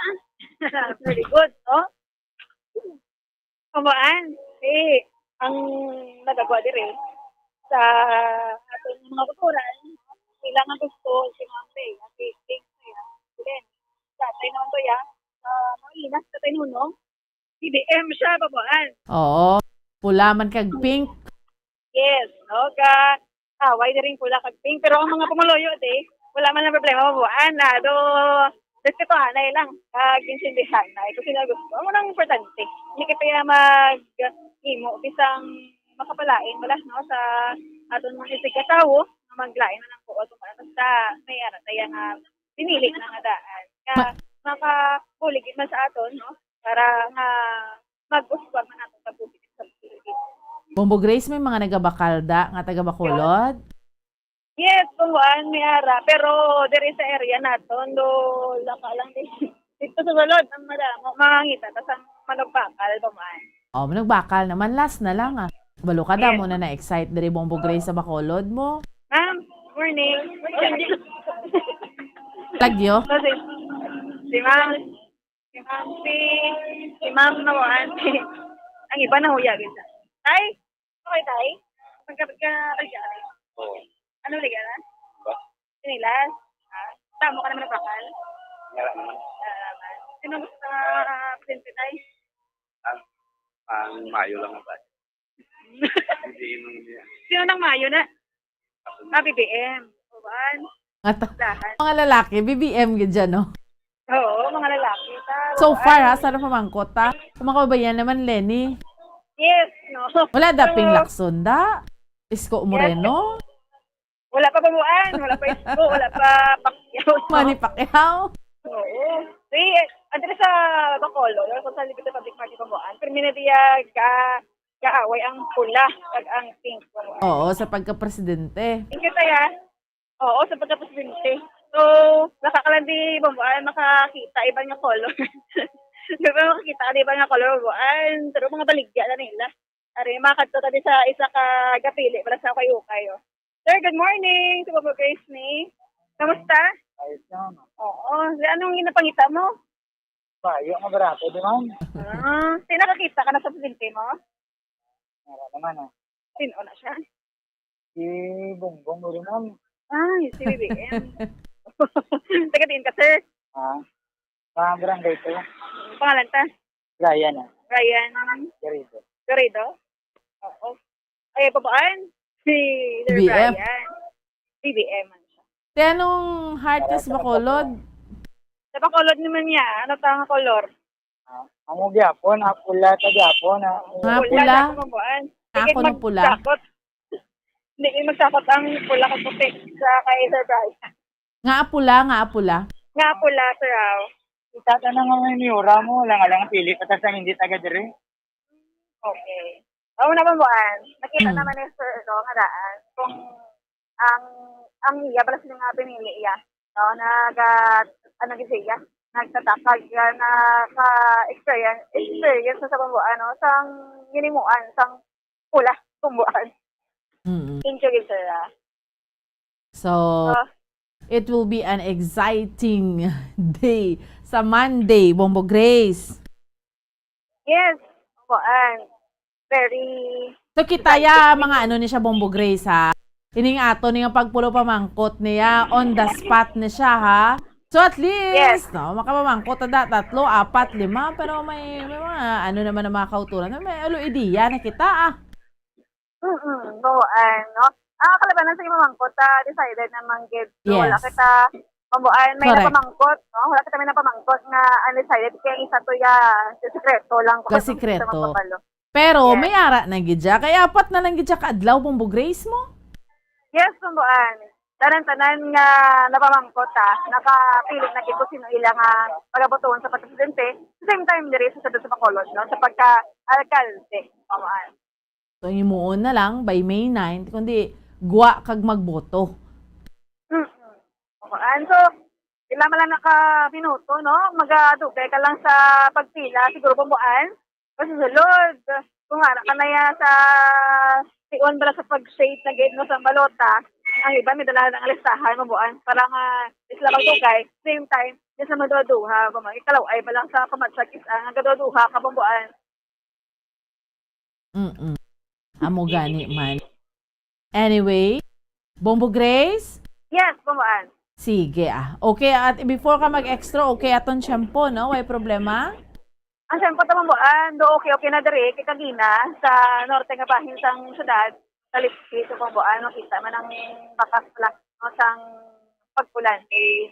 Very good, no? Babaan. ang nagagawa dire sa atong mga kulturan, kailangan gusto si Mamre, ang ping siya. Then, tatay naman to ya, mainas tatay nunong, BBM siya, babaan. Oo. Pula man kag pink. Yes, no, away na rin pula kag ping, pero ang mga pumuloyo, wala man lang problema, babaan na, respetuhan na lang, insindihan na, ito sila gusto. Ang unang importante, hindi kaya mag-imo, bisang makapalain, wala, no, sa aton mga isig katawo, maglain na lang po, basta may tayo nga pinili na nga daan. Kaya makapuligid man sa aton, no, para nga mag-uswag man aton sa puligid sa puligid. Bombo Grace, may mga nagabakalda nga taga Bacolod. Yes, tungguan may ara, pero diri sa area naton do laka lang dito sa balod ang madamo mangita tas ang manugbakal paman. Oh, nagbakal naman last na lang ah. Balo ka da mo na na-excite diri Bombo Grace sa Bacolod mo. Ma'am, morning. Lagyo? Si Ma'am, si Ma'am naman, ang iba na huyag isa. Tay? Okay, Tay? Magkapit ka kaya. Oo. Ano liga na? Ba? Sinilas? Tamo ka naman ng bakal? Meron naman. Sino gusto sa presente, Tay? Ang Mayo lang ang bad. Hindi nung niya. Sino ng Mayo na? BBM. Uban? Mga lalaki, BBM gid dyan, no? Oo, mga lalaki. So far, ha? Sana pamangkot, ha? Kung makabayan naman, Lenny. Yes, no. Wala daping Lacson, da? Isko Moreno? Wala pa pamuan, wala pa Isko, wala pa Pacquiao. Manny Pacquiao? Oo. Andres sa Bacolod, or sa Liberty Public Party pamuan, permina diya kaaway ang pula at ang pink pamuan. Oo, sa pagka-presidente. Thank you, Taya. Oo, sa pagka-presidente. So, nakakalandi pamuan, makakita ibang nga color. Diba makakita iba nga color pamuan, pero mga baligya na nila. Ari, makadto tabi sa isa ka gapili para sa kayo. Sir, good morning. Sa Bombo Grace ni. Kamusta? Ayos naman. Oo. Anong ginapangita mo? Mayo, ang barato, di man? Nakakita ka na sa presidente mo? Meron naman Sino na siya? Si Bongbong mo rin naman. Ay, si BBM. Tagadiin ka, sir. Mga barangay ito. Pangalan ta? Ryan Ryan Garrido? Oo. Ay, babaan? Si Sir BBM. Ryan. BBM man siya. Te, anong heartless Bacolod? Sa Bacolod naman niya, ano tanga color? Ang gyapon, pula ta gyapon. Pula? Ako Sige, ng pula. magsakot. Hindi kayo magsakot ang pula kag puti sa kay Sir Brian. Nga pula. Nga pula, Sir Rao. Itata na nga may miura mo, lang pili patas ang hindi taga dire. Okay. Oo na pamuan. Nakita naman ni Sir nga daan kung ang iya pala sila nga pinili iya. No, nagtatakag na experience sa pamuan, no, sang ginimuan, sang pula pamuan. Thank you, Sir. So, it will be an exciting day sa Monday, Bombo Grace. Yes, pamuan. Very... So, kitaya mga ano ni siya, Bombo Grace, ha? Ining ato niya pagpulo pamangkot niya, on the spot ni siya, ha? So, at least, no, makapamangkot na 3, 4, 5, pero may mga, ano naman ang mga kauturan, may idea na kita, Pamuan, no? Kalabanan sa pamangkot, decided na manggid. So, Yes. wala kita, pamuan, may Correct. napamangkot, no? Wala kita may napamangkot nga undecided, kaya isa to sekreto lang. Kasikreto. Pero, may ara na gidya, kaya 4 na lang gidya kaadlaw, Bombo Grace mo? Yes, pamuan. Tanan nga napamangkot, nakapilit na kito sino ilang pagabotoon sa presidente. Sa same time, diri sa Bacolod, no? Sa pagka-alkalde, pamuan. So, imuon na lang by May 9, kundi guwa kag magboto. Pamuan. So, ilang lang naka-minuto, no? Magadugay ka lang sa pagpila, siguro pamuan. Kasi sulod, kung anak ka na yan sa tion bala sa pag-shade na gate no sa balota, ang iba may dala ng alistahan, mabuan, para nga isla magdugay, same time, yung sa maduduha, ikalaw ay balang sa pamatsakis, ang gaduduha ka, mabuan. Amo gani man. Anyway, Bombo Grace? Yes, Bambuan. Sige Okay, at before ka mag-extra, okay aton shampoo, no? May problema? Ang siyempre Bambuan, do okay na diri kay kagina sa norte nga bahin sang syudad, sa Lipski, sa Bambuan, makita man ang bakas pala no, sang pagkulan,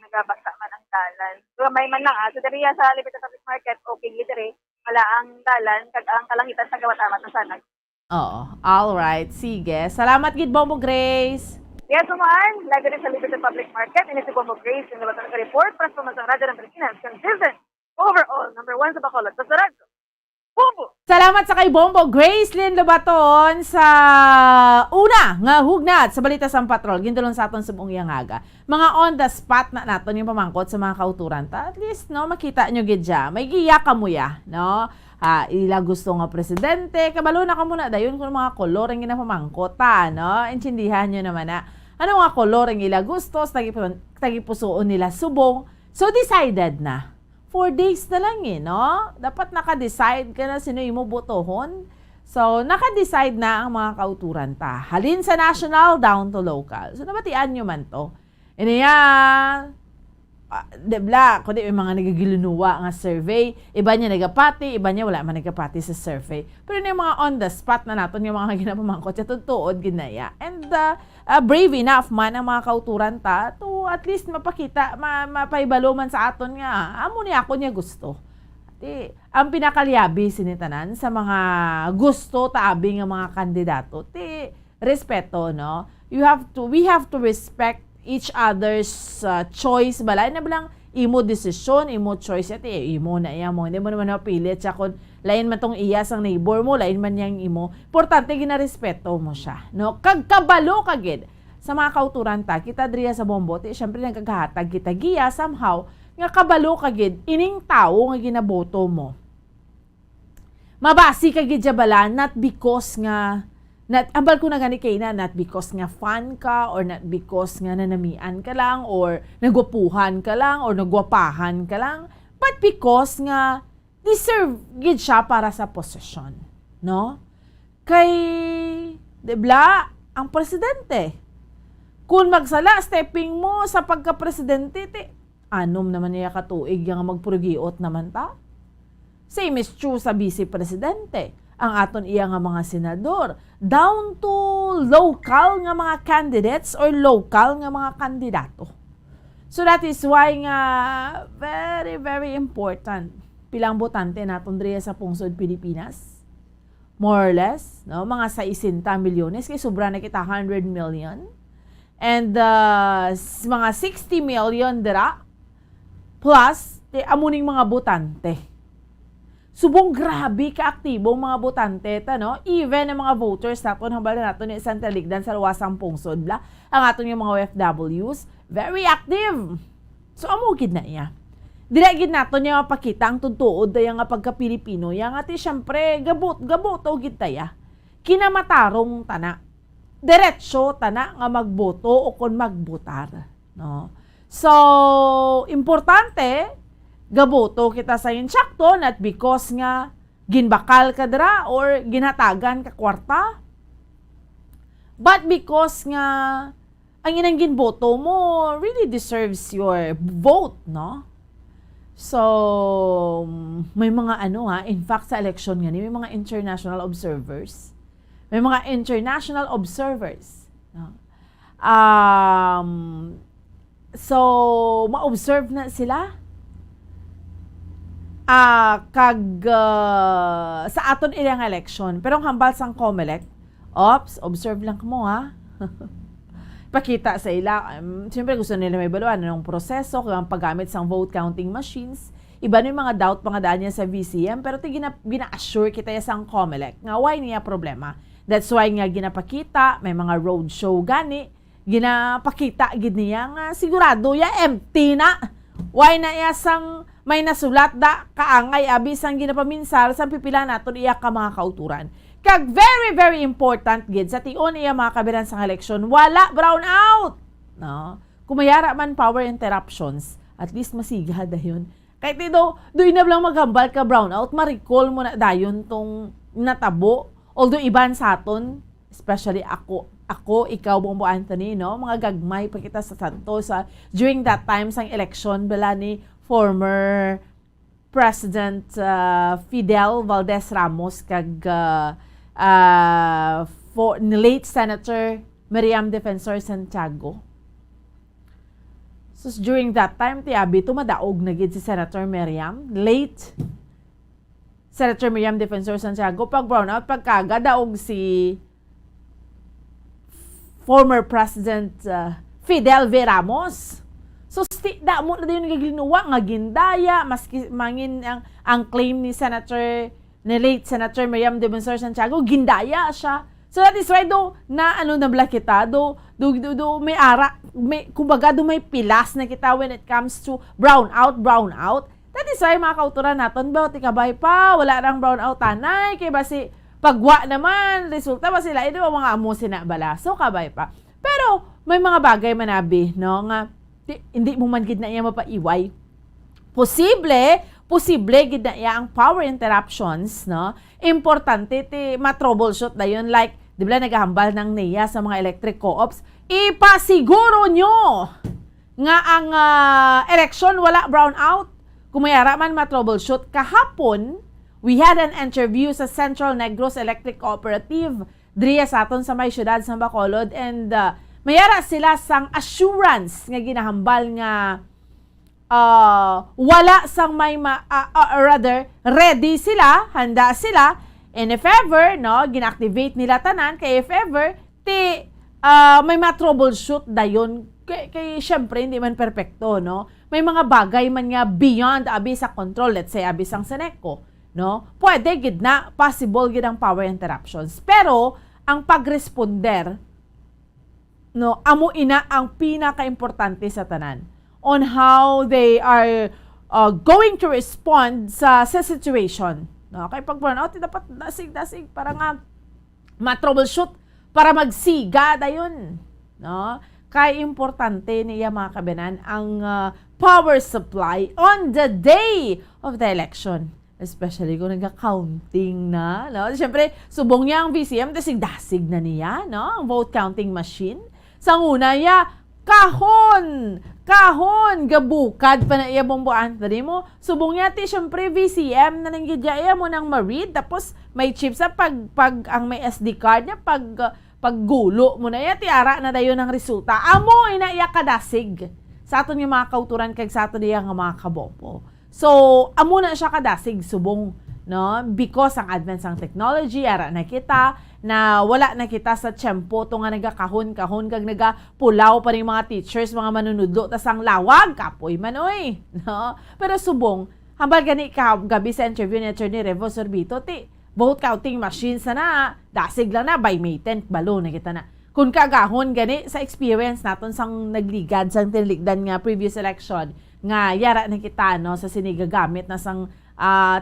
nagabasa man ang dalan. So, may man lang, so diri sa Libertad Public Market, okay diri, wala ang dalan, kag ang kalangitan sa gawat-amat na sanag. Oo. Alright. Sige. Salamat gid Bombo Grace. Yes, Bambuan, lagi rin sa Libertad Public Market, ini si Bombo Grace, yung nabatang report para sa Masang Radyo ng Pilipinas, consistent, overall, number 1 sa Bacolod, sa radyo. Bombo! Salamat sa kay Bombo Grace Lynn Lobaton sa una nga hugnat sa balita sa patrol. Gindulon sa aton subong yangaga. Mga on the spot na naton yung pamangkot sa mga kauturan ta. At least no makita nyo gid ja. May giya kamuya, no? Ila gusto nga presidente, kabalo na ka muna dayon kung mga kolor ang ginapamangkot ta, no? Intindihan nyo naman na ano nga kolor ang ila gusto, tagipusoon nila subong. So decided na. 4 days na lang no? Dapat naka-decide ka na sino yung botohon. So, naka-decide na ang mga kauturan ta. Halin sa national, down to local. So, nabatian nyo man to. Iniya, debla, kundi may mga nagagilunuwa nga survey. Iba niya nagapati, iba niya wala man nagapati sa survey. Pero yung mga on the spot na natin, yung mga ginapamangkot, siya tutuod, ginaya. And brave enough man ang mga kauturan ta to at least mapakita, mapaibalo man sa aton nga, amo niya ako niya gusto. Ang pinakalyabi sinitanan sa mga gusto taabi nga mga kandidato, respeto, no? We have to respect each other's choice balay na bilang imo desisyon, imo choice ati imo na iya mo, hindi mo naman mapilit siya kung lain man tong iya sang neighbor mo, lain man yang imo, importante ginarespeto mo siya, no? Kagkabalo kagid sa mga kauturan ta, kita driya sa Bombote, syempre nagkakahatag kita giya somehow nga kabalo kagid ining tao nga ginaboto mo. Mabasi kagid ja bala, not because nga ambal ko na gani kay na, not because nga fan ka or not because nga nanamian ka lang or nagwapuhan ka lang or nagwapahan ka lang, but because nga deserve gid siya para sa posisyon, no? Kay debla ang presidente. Kung magsala stepping mo sa pagka-presidente, anom naman niya katuig yang magpurugiot naman ta. Same is true sa vice-presidente. Ang aton iya nga mga senador, down to local nga mga candidates or local nga mga kandidato. So that is why nga very, very important. Pilang botante naton driya sa pungsod Pilipinas. More or less, no? Mga 60 milyones, kay sobra na kita 100 million. And mga 60 million dira plus amuning mga botante. Subong grabe ka-aktibo mga botante no? Even ang mga voters naton hambal naton ni Santa Ligdan sa luwasang pungsod bla. Ang aton yung mga OFWs very active. So amo gid na iya. Dili gid naton yung mapakita ang tuntuod daya nga pagka-Pilipino, yang ati syempre gabot o gid taya. Kinamatarong tana. Diretso tana nga magboto o kon magbotar, no? So, importante gaboto kita sa insakto not because nga ginbakal ka dira or ginatagan ka kwarta, but because nga ang inang ginboto mo really deserves your vote, no? So, may mga in fact sa election nga may mga international observers. May mga international observers, no? So, ma-observe na sila sa aton ilang election. Pero ang hambal sang COMELEC, observe lang mo ha. Pakita sa ila. Siyempre gusto nila may baluan ng proseso, kung paggamit sang vote counting machines. Iba na yung mga doubt mga daan niya sa VCM, pero gina-assure kita ya sang COMELEC nga why niya problema. That's why nga ginapakita, may mga road show gani, ginapakita gid niya nga sigurado ya empty na. Why na iya sang may nasulat da kaangay abis ang ginapaminsal sa pipila naton iya ka mga kauturan. Kag very very important gid sa tion iya mga kabiran sang eleksyon, wala brown out. No? Kumayara man power interruptions, at least masiga dayon. Kahit do na lang maghambal ka brown out, ma-recall mo na dayon tong natabo although iban sa aton, especially ako, ikaw, Bongbong Anthony, no? Mga gagmay pa kita sa Santos during that time sang election bala ni former President Fidel Valdez Ramos kag ni late Senator Miriam Defensor Santiago. So during that time, tiabi tumadaog na gid si Senator Miriam, late Senator Miriam Defensor Santiago, pag brownout, pagkaga daog si former President Fidel V. Ramos. So, mo na dayon nagiginuwa nga gindaya, maski mangin ang claim ni late Senator Miriam Defensor Santiago, gindaya siya. So, that is why na kita, kumbaga may pilas na kita when it comes to brownout. That is why mga kauturan naton, ba, tikabay pa, wala rang brownout tanay, kaya ba si pagwa naman, resulta ba sila, ito mga amo sinabala. So, kabay pa. Pero, may mga bagay manabi, no, nga, hindi mo man gid na iya mapaiway. Posible gid na iya ang power interruptions, no? Importante ma-troubleshoot na yun. Like, di ba naghahambal ng NEA sa mga electric co-ops? Ipasiguro nyo nga ang election wala brownout. Kung mayara man ma-troubleshoot, kahapon, we had an interview sa Central Negros Electric Cooperative driya sa aton sa may syudad sa Bacolod, and mayara sila sang assurance nga ginahambal nga wala sang may rather ready sila, handa sila, and if ever no ginactivate nila tanan, kay if ever may ma-troubleshoot dayon kay syempre hindi man perpekto, no, may mga bagay man nga beyond abi sa control, let's say abi sang Seneco, no, pwede gid na possible gid ang power interruptions. Pero ang pagresponder, no, amo ina ang pinaka-importante sa tanan on how they are going to respond sa situation, no. Kay pag burnout dapat dasig para nga ma-troubleshoot, para magsiga dayon, no. Kay importante niya mga kabenan ang power supply on the day of the election. Especially kung nagka-counting na, no? Siyempre, subong niya ang VCM, dasig na niya, no? Ang vote counting machine. Sa una niya, kahon, gabukad pa na iya Bongbong Anthony mo. Subong niya, siyempre, VCM na nanggidya iya mo ng ma-read, tapos may chip sa pag ang may SD card niya, paggulo mo na iya, tiara na dayon ang resulta. Amo, ina iya kadasig. Sa aton yung mga kauturan, kag sa aton iya nga mga kabombo. So, amo na siya kadasig subong, no? Because ang advance ng technology, ara na kita, na wala na kita sa tiyempo to nga nagakahon-kahon kag nagapulaw pa rin mga teachers, mga manunudlo, tas ang lawag, kapoy man, oy, no? Pero subong, hambal gani gabi sa interview ni Attorney Revo Sorbito, vote counting machines na, dasig lang na, by May 10th, balo na kita na. Kung kagahon gani sa experience naton sang nagligad, sang tinligdan nga previous election, nga yara na kita, no, sa sinigagamit na sang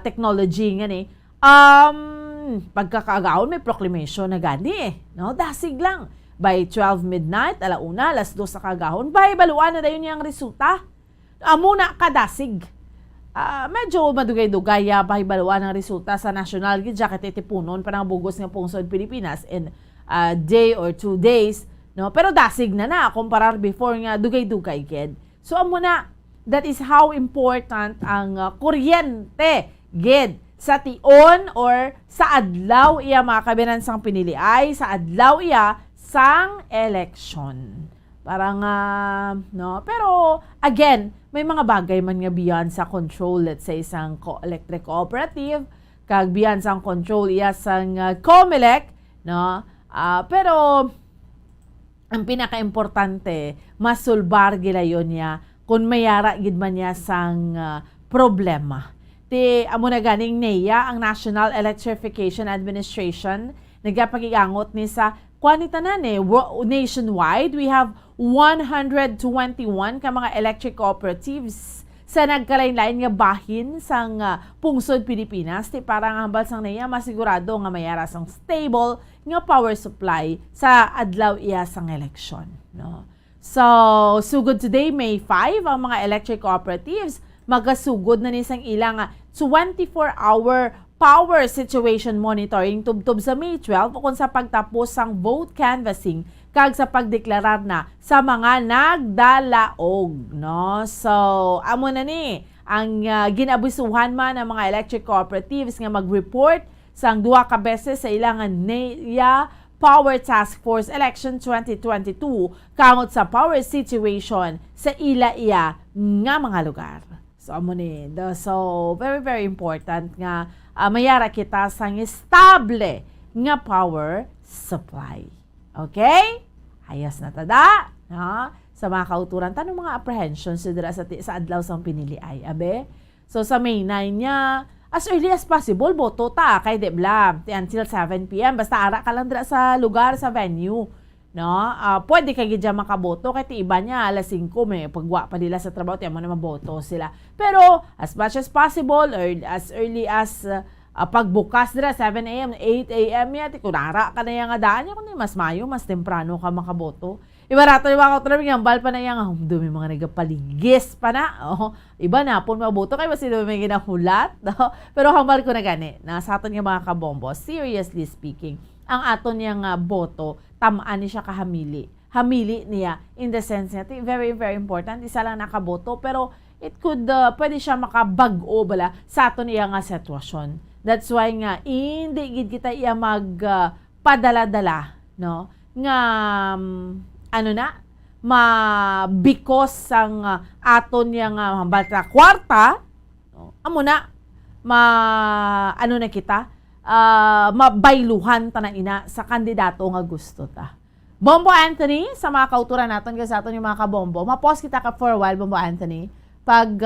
technology nga ni, pagkakagahon may proclamation na gani, no, dasig lang. By 12 midnight, alauna, alas 2 sa kagahon, by baluan na dayon niyang resulta. Amo na kadasig. Medyo madugay-dugay by baluan ng resulta sa national gid jacket itipunon pa ng bugos nga pungsod Pilipinas in a day or 2 days, no, pero dasig na kumparar before nga dugay-dugay gid. So amo na, that is how important ang kuryente gid sa tion or sa adlaw iya mga kabinan sang piniliay, sa adlaw iya sang election. Parang no, pero again, may mga bagay man nga beyond sa control, let's say sang electric cooperative, kag beyond sang control iya sang COMELEC, no. Pero ang pinaka-importante, masulbar gila yon niya kung mayara gid man niya sang problema. Amo na ganing NEA, ang National Electrification Administration, nagapagigangot ni sa kwanitanan nationwide. We have 121 ka mga electric cooperatives sa nagkalain-lain nga bahin sang pungsod Pilipinas, parang hambal sang NEA masigurado nga mayara sang stable nga power supply sa adlaw iya sang election, no. So, sugod today, May 5, ang mga electric cooperatives magasugod na nisang ilang 24-hour power situation monitoring tubtob sa May 12 o kung sa pagtapos sang vote canvassing kag sa pagdeklarar na sa mga nagdalaog, no? So, amo na ni ang ginabisuhan man ng mga electric cooperatives nga mag-report sang 2 ka beses sa ilangan NEA Power Task Force Election 2022 kamot sa power situation sa ila-iya nga mga lugar. So, amo ni. So, very, very important nga mayara kita sang estable nga power supply. Okay? Ayos na tada. No? Sa mga kauturan, tanong mga apprehensions sa adlaw sang pinili ay, abe? So, sa May 9 niya, as early as possible, boto ta kay Debla until 7 p.m. Basta ara ka lang dira sa lugar, sa venue. No? Pwede kay gidya makaboto kay ti iba niya alas 5 may pagwa pa nila sa trabaho tiyan mo na maboto sila. Pero as much as possible or as early as pagbukas dira 7 a.m., 8 a.m. ya ti kunara ka na yang daan ya kundi mas mayo, mas temprano ka makaboto. Iba rato yung mga kauturan yung bal pa na yang dumi mga nagapaligis pa na. Iba na pun maboto kay basi dumi may ginahulat. No? Pero hambal ko na gani na sa aton nga mga kabombo, seriously speaking, ang aton yang boto tamaan ni siya kahamili. Hamili niya in the sense na very, very important. Isa lang nakaboto pero it could, pwede siya makabag-o bala sa aton iya nga sitwasyon. That's why nga, hindi gid kita iya magpadala-dala, no? Nga, mabikos sang aton yang bata kwarta, no? Amo na, kita, mabailuhan ta na ina sa kandidato nga gusto ta. Bombo Anthony, sa mga kauturan natin, kasi aton yung mga kabombo, mapause kita ka for a while, Bombo Anthony, pag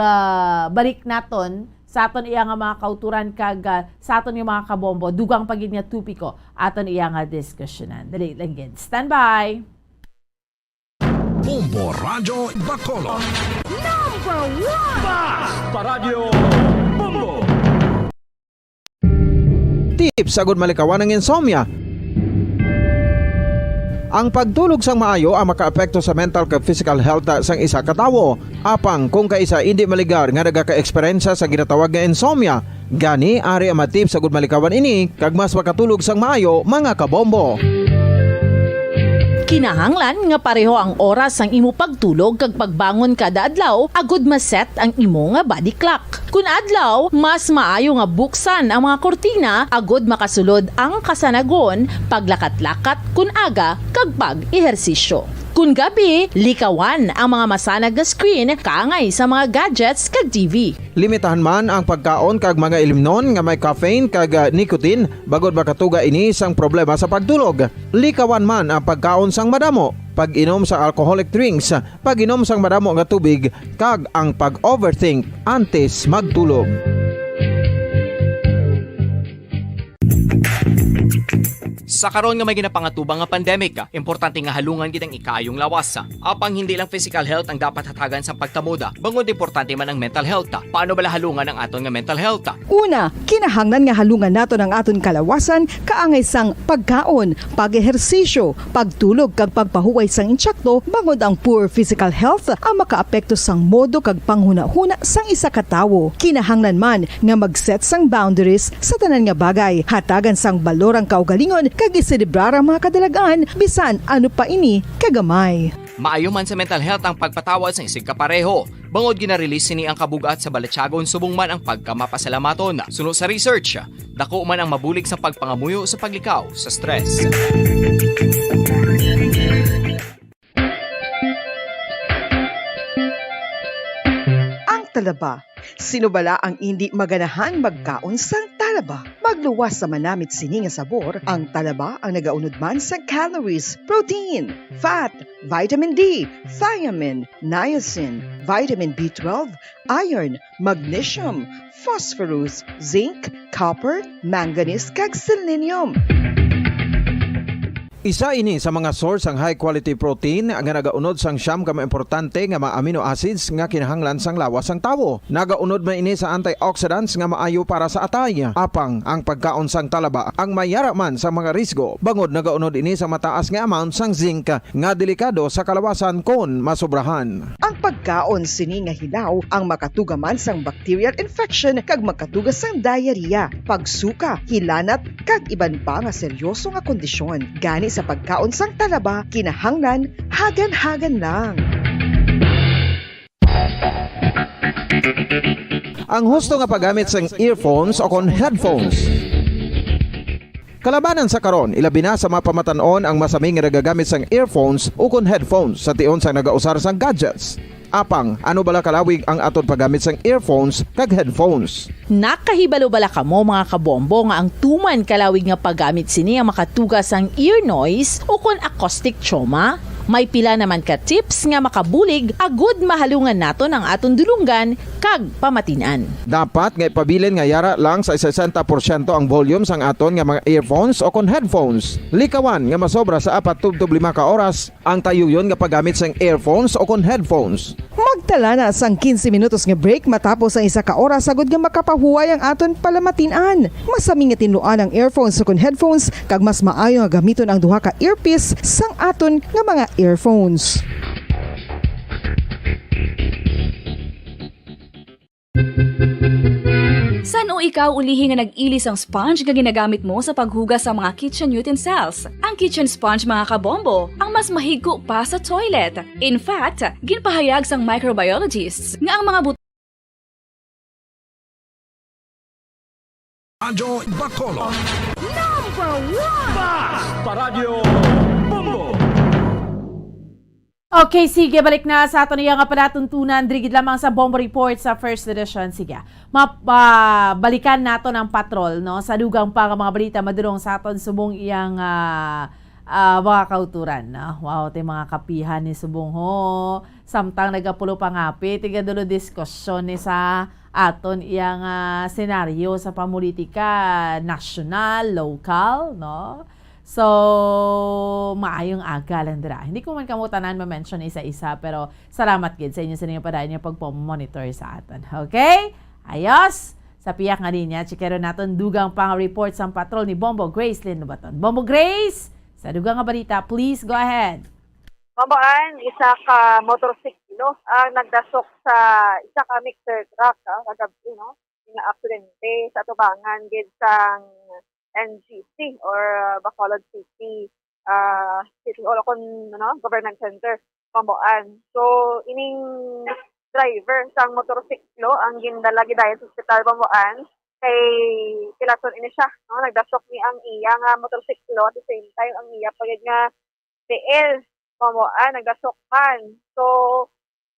balik naton, sa aton iya nga mga kauturan kag sa aton yung mga kabombo, dugang pagid nga tupiko, aton iya nga diskusyonan. Dali lang gid. Stand by! Bombo Radyo Bacolod. Number 1! Basta Radyo Bombo! Tips sagud malikawan ng insomnia. Ang pagtulog sang maayo ang makaapekto sa mental kag physical health sang isa ka tawo. Apang kung kaisa hindi maligar nga nagaka-eksperyensya sa ginatawag nga insomnia, gani ari ang matip sagud malikawan ini kag mas makatulog sang maayo mga kabombo. Kinahanglan nga pareho ang oras ang imo pagtulog kag pagbangon kada adlaw agud maset ang imo nga body clock. Kun adlaw, mas maayo nga buksan ang mga kortina agud makasulod ang kasanagon, paglakat-lakat kun aga kag pag-ehersisyo. Kun gabi, likawan ang mga masanag nga screen kaangay sa mga gadgets kag TV. Limitahan man ang pagkaon kag mga ilimnon nga may caffeine kag nicotine bagod makatuga ini sang problema sa pagtulog. Likawan man ang pagkaon sang madamo, pag-inom sa alcoholic drinks, pag-inom sang madamo nga tubig kag ang pag-overthink antes magtulog. Sa karon nga may ginapangatubang nga pandemic, importante nga halungan gid ang ikayong lawas. Apang hindi lang physical health ang dapat hatagan sa pagtamuda, bangod importante man ang mental health. Paano bala halungan ang aton nga mental health? Una, kinahanglan nga halungan nato ang aton kalawasan kaangay sang pagkaon, pag-ehersisyo, pagtulog kag pagpahuway sang insyakto bangod ang poor physical health ang makaapekto sang modo kag panghuna-huna sang isa ka tawo. Kinahanglan man nga mag-set sang boundaries sa tanan nga bagay, hatagan sang balorang kaugalingon kag iselebrar ang mga kadalagan bisan ano pa ini kagamay. Maayo man sa mental health ang pagpatawad sa isig kapareho. Bangod ginarelease ni ang kabugat sa balatsagon subong man ang pagkamapasalamaton. Suno sa research, dako man ang mabulig sa pagpangamuyo sa paglikaw sa stress. Ang talaba. Sino bala ang hindi maganahan magkaon sang talaba? Magluwas sa manamit sini nga sabor, ang talaba ang nagaunod man sa calories, protein, fat, vitamin D, thiamine, niacin, vitamin B12, iron, magnesium, phosphorus, zinc, copper, manganese kag selenium. Isa ini sa mga source ang high quality protein nga nagaunod sang siyam ka importante nga mga amino acids nga kinahanglan sang lawas sang tawo. Nagaunod man ini sa antioxidants nga maayo para sa atay. Apang ang pagkaon sang talaba ang mayara man sa mga risgo. Bangod nagaunod ini sa mataas nga amount sang zinc nga delikado sa kalawasan kon masobrahan. Ang pagkaon sini nga hilaw ang makatugaman sang bacterial infection kag makatugas sang diarrhea, pagsuka, hilanat kag iban pa nga seryoso nga kondisyon. Gani sa pagkaon sang talaba kinahanglan hagan-hagan lang. Ang husto nga paggamit sang earphones o kon headphones. Kalabanan sa karon, ilabi na sa mga pamatanon ang masaming nga nagagamit sang earphones o kon headphones sa tion sang nagausar sang gadgets. Apang, ano bala kalawig ang aton paggamit sang earphones kag headphones? Nakahibalo bala ka mo mga kabombo nga ang tuman kalawig nga paggamit sini ang makatugas ang ear noise o kon acoustic trauma? May pila naman ka tips nga makabulig agud mahalungan nato ng aton dulunggan kag pamatinan. Dapat nga ipabilin nga yara lang sa 60% ang volume sang aton nga mga earphones o kon headphones. Likawan nga masobra sa 4 to 5 ka oras ang tayuyon nga paggamit sang earphones o kon headphones. Magtala na sang 15 minutos nga break matapos ang 1 ka oras sagod nga makapahuway ang aton palamatinan. Masami nga tinluan ang earphones o kon headphones kag mas maayo nga gamiton ang duha ka earpiece sang aton nga mga earphones. San o ikaw ulihi nga nag-ilis ang sponge nga ginagamit mo sa paghugas sa mga kitchen utensils? Ang kitchen sponge mga kabombo, ang mas mahigko pa sa toilet. In fact, ginpahayag sang microbiologists nga ang mga Radyo Bacolod. Number 1! Basta Radio Bombo! Okay, sige, balik na sa ato niya nga palatuntunan. Drigid lamang sa Bombo Report sa first edition. Sige, balikan nato ng patrol, no? Sa dugang pa mga balita, madurong sa aton subong iyang mga kauturan. No? Wow, ito mga kapihan ni subong ho. Samtang nagapulo pangapi, tigadulo diskusyon ni sa aton iyang senaryo sa pamulitika, national, local, no? So, maayong aga lang dira. Hindi ko man kamutanan ma-mention isa-isa, pero salamat gid sa inyo sa inyo padayon yung pagpomonitor sa aton. Okay? Ayos! Sa piyak nga niya, chikero naton dugang pang report sa patrol ni Bombo Grace Lindobaton. Bombo Grace, sa dugang nga balita, please go ahead. Mabaan, isa ka motorsiklo ang nagdasok sa isa ka mixer truck kagabi, no? Nga aksidente sa tubangan gid sang NGC or Bacolod City City Hall Government Center, Pambuan. So, ining driver sang motorsiklo ang gindala gidayon sa ospital Pambuan kay pilaton ini siya, no? Nagdasok ni ang iya nga motorsiklo at the same time ang iya pagid nga TL Pambuan nagdasok man. So,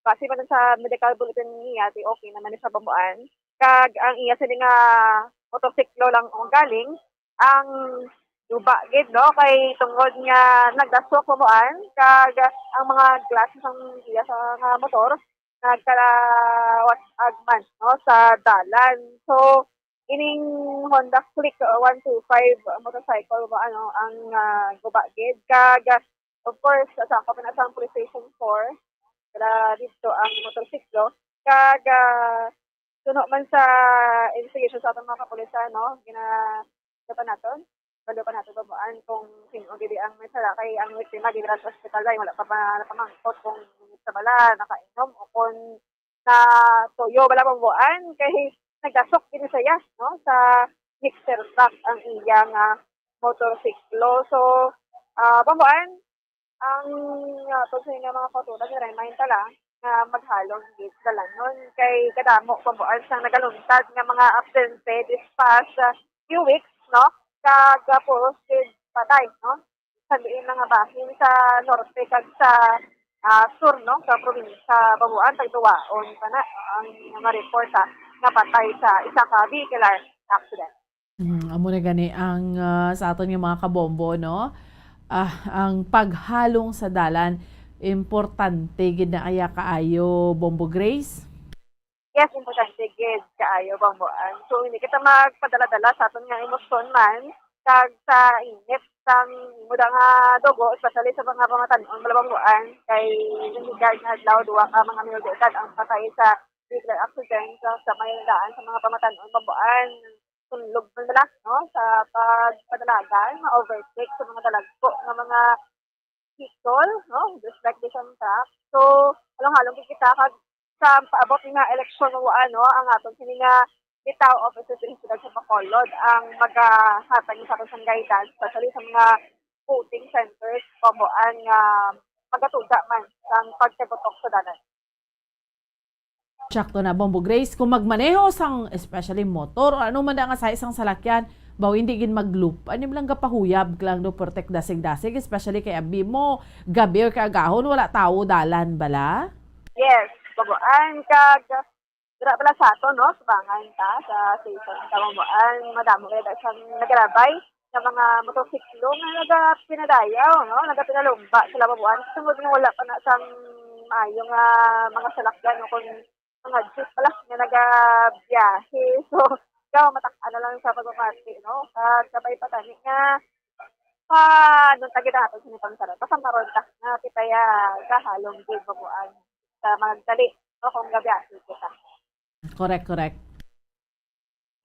kasi man sa medical bulletin niya, okay naman ni sa Pambuan. Kag ang iya sila nga motorsiklo lang ang galing ang duba gid, no, kay tungod nga nagdasok Pambuan kag ang mga glasses ang iya sa nga motor nagkalawas agman, no, sa dalan. So ining Honda Click 125 motorcycle ang guba gid kag of course sa kapanasang police station 4 kada dito ang motorsiklo kag suno man sa investigation sa atong mga kapulisan, no, balo pa naton Pambuan kung sino gidi ang may sala kay ang biktima gidra sa ospital ay wala pa nakamangkot kung sa bala nakainom o kung na toyo bala Pambuan kay nagdasok din saya, no, sa mixer truck ang iyang motorsiklo. So Pambuan ang sa inyo mga kauturan remind tala nga maghalong gid dalanon kay kadamo Pambuan sang nagaluntad nga mga absente this past few weeks, no, kagapos patay, no, sabihin nga bahin sa norte kag sa sur, no, sa probinsya Pambuan tagduwaon pa na ang mga report nga patay sa isa ka vehicular accident. Amo na gani ang sa aton nga mga kabombo, no, ang paghalong sa dalan importante gid na aya kaayo, Bombo Grace. Yes, importante gid kaayo Pambuan. So hindi kita magpadala-dala sa aton nga emosyon man kag sa init sang muda nga dugo, especially sa mga pamatanon Pambuan kay nagigard nga adlaw duwa ka mga minulidad ang patay sa vehicular accident sa may daan sa mga pamatanon Pambuan. Sunlog man nila, no, sa pagpadalagan, ma-overtake sa mga dalagpo ng mga sikol, no? Respect this on track. So, halong-halong kita kag sa paabot nga eleksyon o ano, ang atong sini nga bitaw offices din sila sa Bacolod ang maghatag sa aton guidance, especially sa mga voting centers, pamuan nga magatuda man ang pagkagotok sa danan. Sakto na, Bombo Grace, kung magmaneho sang especially motor o ano man nga sa isang salakyan, baw hindi gin mag-loop, ano lang kapahuyab lang do protect dasig-dasig, especially kay abi mo, gabi or kaagahon, wala tao dalan bala? Yes, bagoan kag dira pala sa ato, no? Subangan ta sa station Tamuan, madamo kay sa nagrabay sa mga motosiklo nga pinadayaw, no? Nagapinalumba sila babuan. Tungod nga wala pa na sang maayong mga salakyan no kung mga jeep pala nga nagabiyahe. So, matak-ano lang sa pagpapati, no? Sabay pa tani nga nung tagid natin sinitang sarap. Pasamaron ta nga kita kahalong din babuan sa magdali, no? Kung gabiyahe kita. Correct.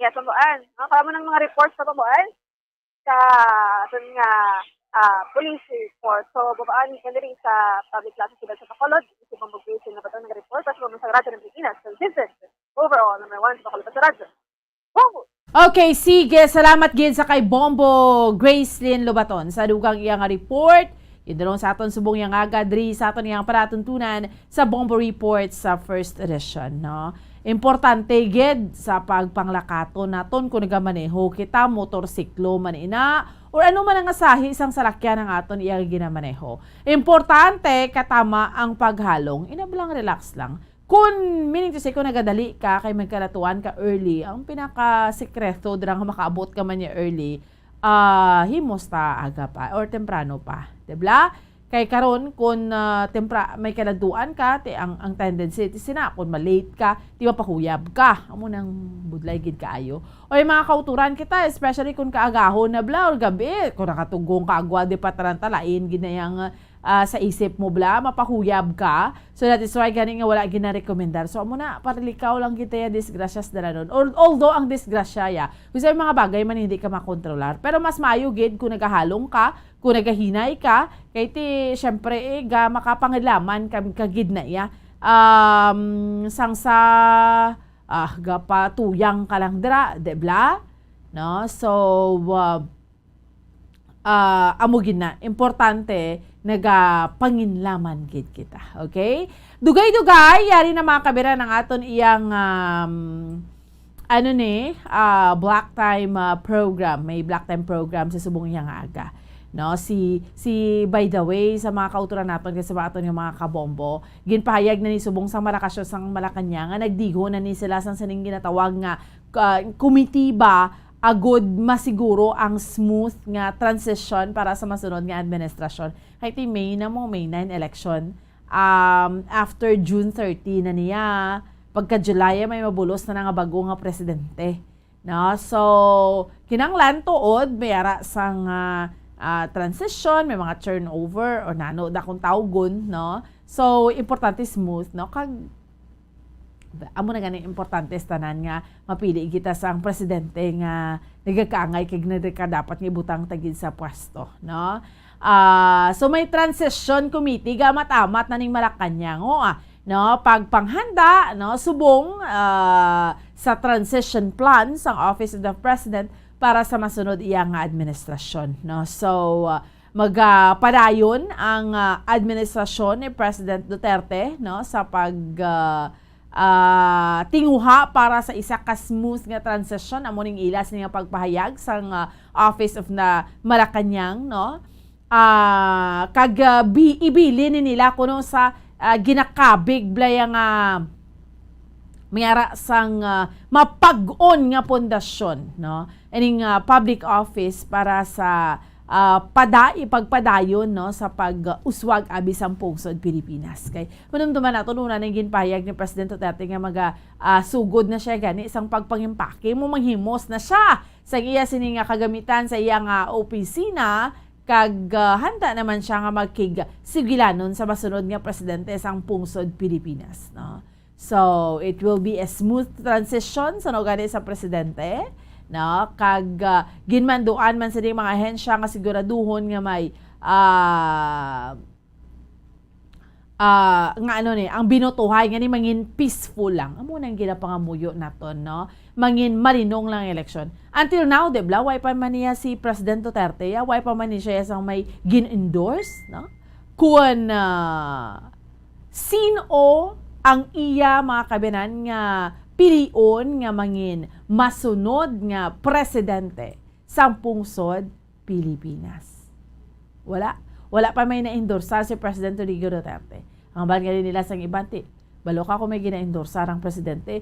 Yes, babuan. Kamo ng mga reports sa babuan sa aton nga police report. So, babaan ka diri sa public classes sila sa Bacolod. Si Bombo Grace na bato nag-report. Tapos sa radyo ng Pilipinas. So, this is overall number 1 sa Bacolod sa radyo. Bombo! Okay, sige. Salamat gid sa kay Bombo Gracelyn Lobaton sa dugang iyang report. Idulong sa aton subong yang agadri sa aton yang paratuntunan sa Bombo Report sa first edition, no? Importante gid sa pagpanglakato naton kung nagamaneho kita motorsiklo man ina or ano man ang asahi isang salakyan ng aton iyang ginamaneho. Importante katama ang paghalong, inablang relax lang. Kung meaning to say kung nagadali ka kay magkalatuan ka early, ang pinaka-sekreto dirang makaabot ka man niya early, himos ta aga pa or temprano pa, diba? Kay karon kung may kaladuan ka, ang tendency sina kung malate ka, di mapahuyab ka. Amo nang budlay gid kaayo. O yung mga kauturan kita, especially kung kaagahon na bla or gabi, kung nakatugong ka agwa di patarantalain gid na yang sa isip mo bla, mapahuyab ka. So that is why gani nga wala gina-recommendar. So amo na para likaw lang kita ya disgrasyas dala nun. Although ang disgrasya ya, kung sa mga bagay man hindi ka makontrolar. Pero mas maayo gid kung nagahalong ka, kung nagahinay ka, kay ti syempre makapangilaman kagid na ya. Sangsa gapatuyang ka lang dira, debla? No? So amugin na. Importante, nagapanginlaman gid kita. Okay? Dugay-dugay, yari na mga kabira ng aton iyang Black Time program. May Black Time program sa subong iyang aga. No, si by the way sa mga kauturan naton kasi sa aton yung mga kabombo, ginpahayag na ni subong sang Maracasyo sang Malacañang nga nagdigo na ni sila sang saning ginatawag nga komitiba agud masiguro ang smooth nga transition para sa masunod nga administrasyon. Kay ti May 9 election, after June 30 na niya, pagka July may mabulos na nga bago nga presidente. No? So, kinanglan tuod may ara sang transition, may mga turnover o nano da kung tawgon, no? So, importante smooth, no? Amo na gani importante tanan nga mapili kita sang presidente nga nagakaangay kay ka dapat nga ibutang tagid sa pwesto, no? So may transition committee ga matamat na ning Malacañang no, pagpanghanda, no, subong sa transition plan sang Office of the President para sa masunod iyang administrasyon, no? So magpadayon ang administrasyon ni President Duterte, no, sa tinguha para sa isa ka smooth nga transition amo ning ilas nga pagpahayag sang Office of the Malacañang, no? Ibili ni nila kuno sa ginakabig blayang mayara sang mapag-on nga pundasyon, no? Ining public office para sa pagpadayon, no, sa pag-uswag abi sang pungsod Pilipinas. Kay manumduman nato una ning ginpahayag ni President Duterte nga sugod na siya gani isang pagpangimpake mo manghimos na siya sa iya sini nga kagamitan sa iyang opisina kag handa naman siya nga magkig-sigilanon sa masunod nga presidente sang pungsod Pilipinas, no? So it will be a smooth transition sa gani sa presidente, no? Kag ginmanduan man sa mga ahensya nga siguraduhon nga may nga ano ni, ang binutuhay nga ni mangin peaceful lang. Amo nang ginapangamuyo naton, no? Mangin marinong lang election. Until now, debla, why pa man niya si President Duterte, why pa man niya isang may gin-endorse, no? Kung sino ang iya mga kabinan nga pilion nga mangin masunod nga presidente sa pungsod Pilipinas. Wala pa may na-endorsar si President Rodrigo Duterte. Ang bagay nila sang ibanti. Balo ka kung may gina-endorsar ang presidente,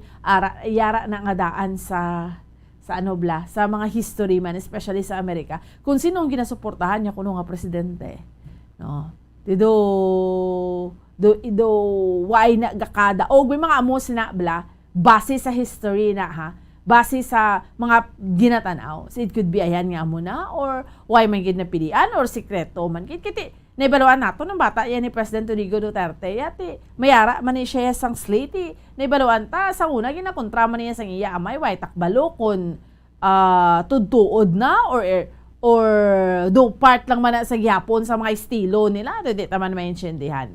yara na nga daan sa mga history man, especially sa Amerika, kung sino ang ginasuportahan niya kuno nga presidente. No? Ido why na gakada o may mga amo sinabla base sa history na ha, base sa mga ginatanaw. So it could be ayan nga mo na or why man gid napilian or sikreto man gid kiti naibaluan nato ng bata yan ni President Rodrigo Duterte yati mayara man ni siya sang slate naibaluan ta sa una ginakontra man niya sang iya amay way takbalo kon tudtuod na or do part lang man sa gyapon sa mga estilo nila di taman maintindihan.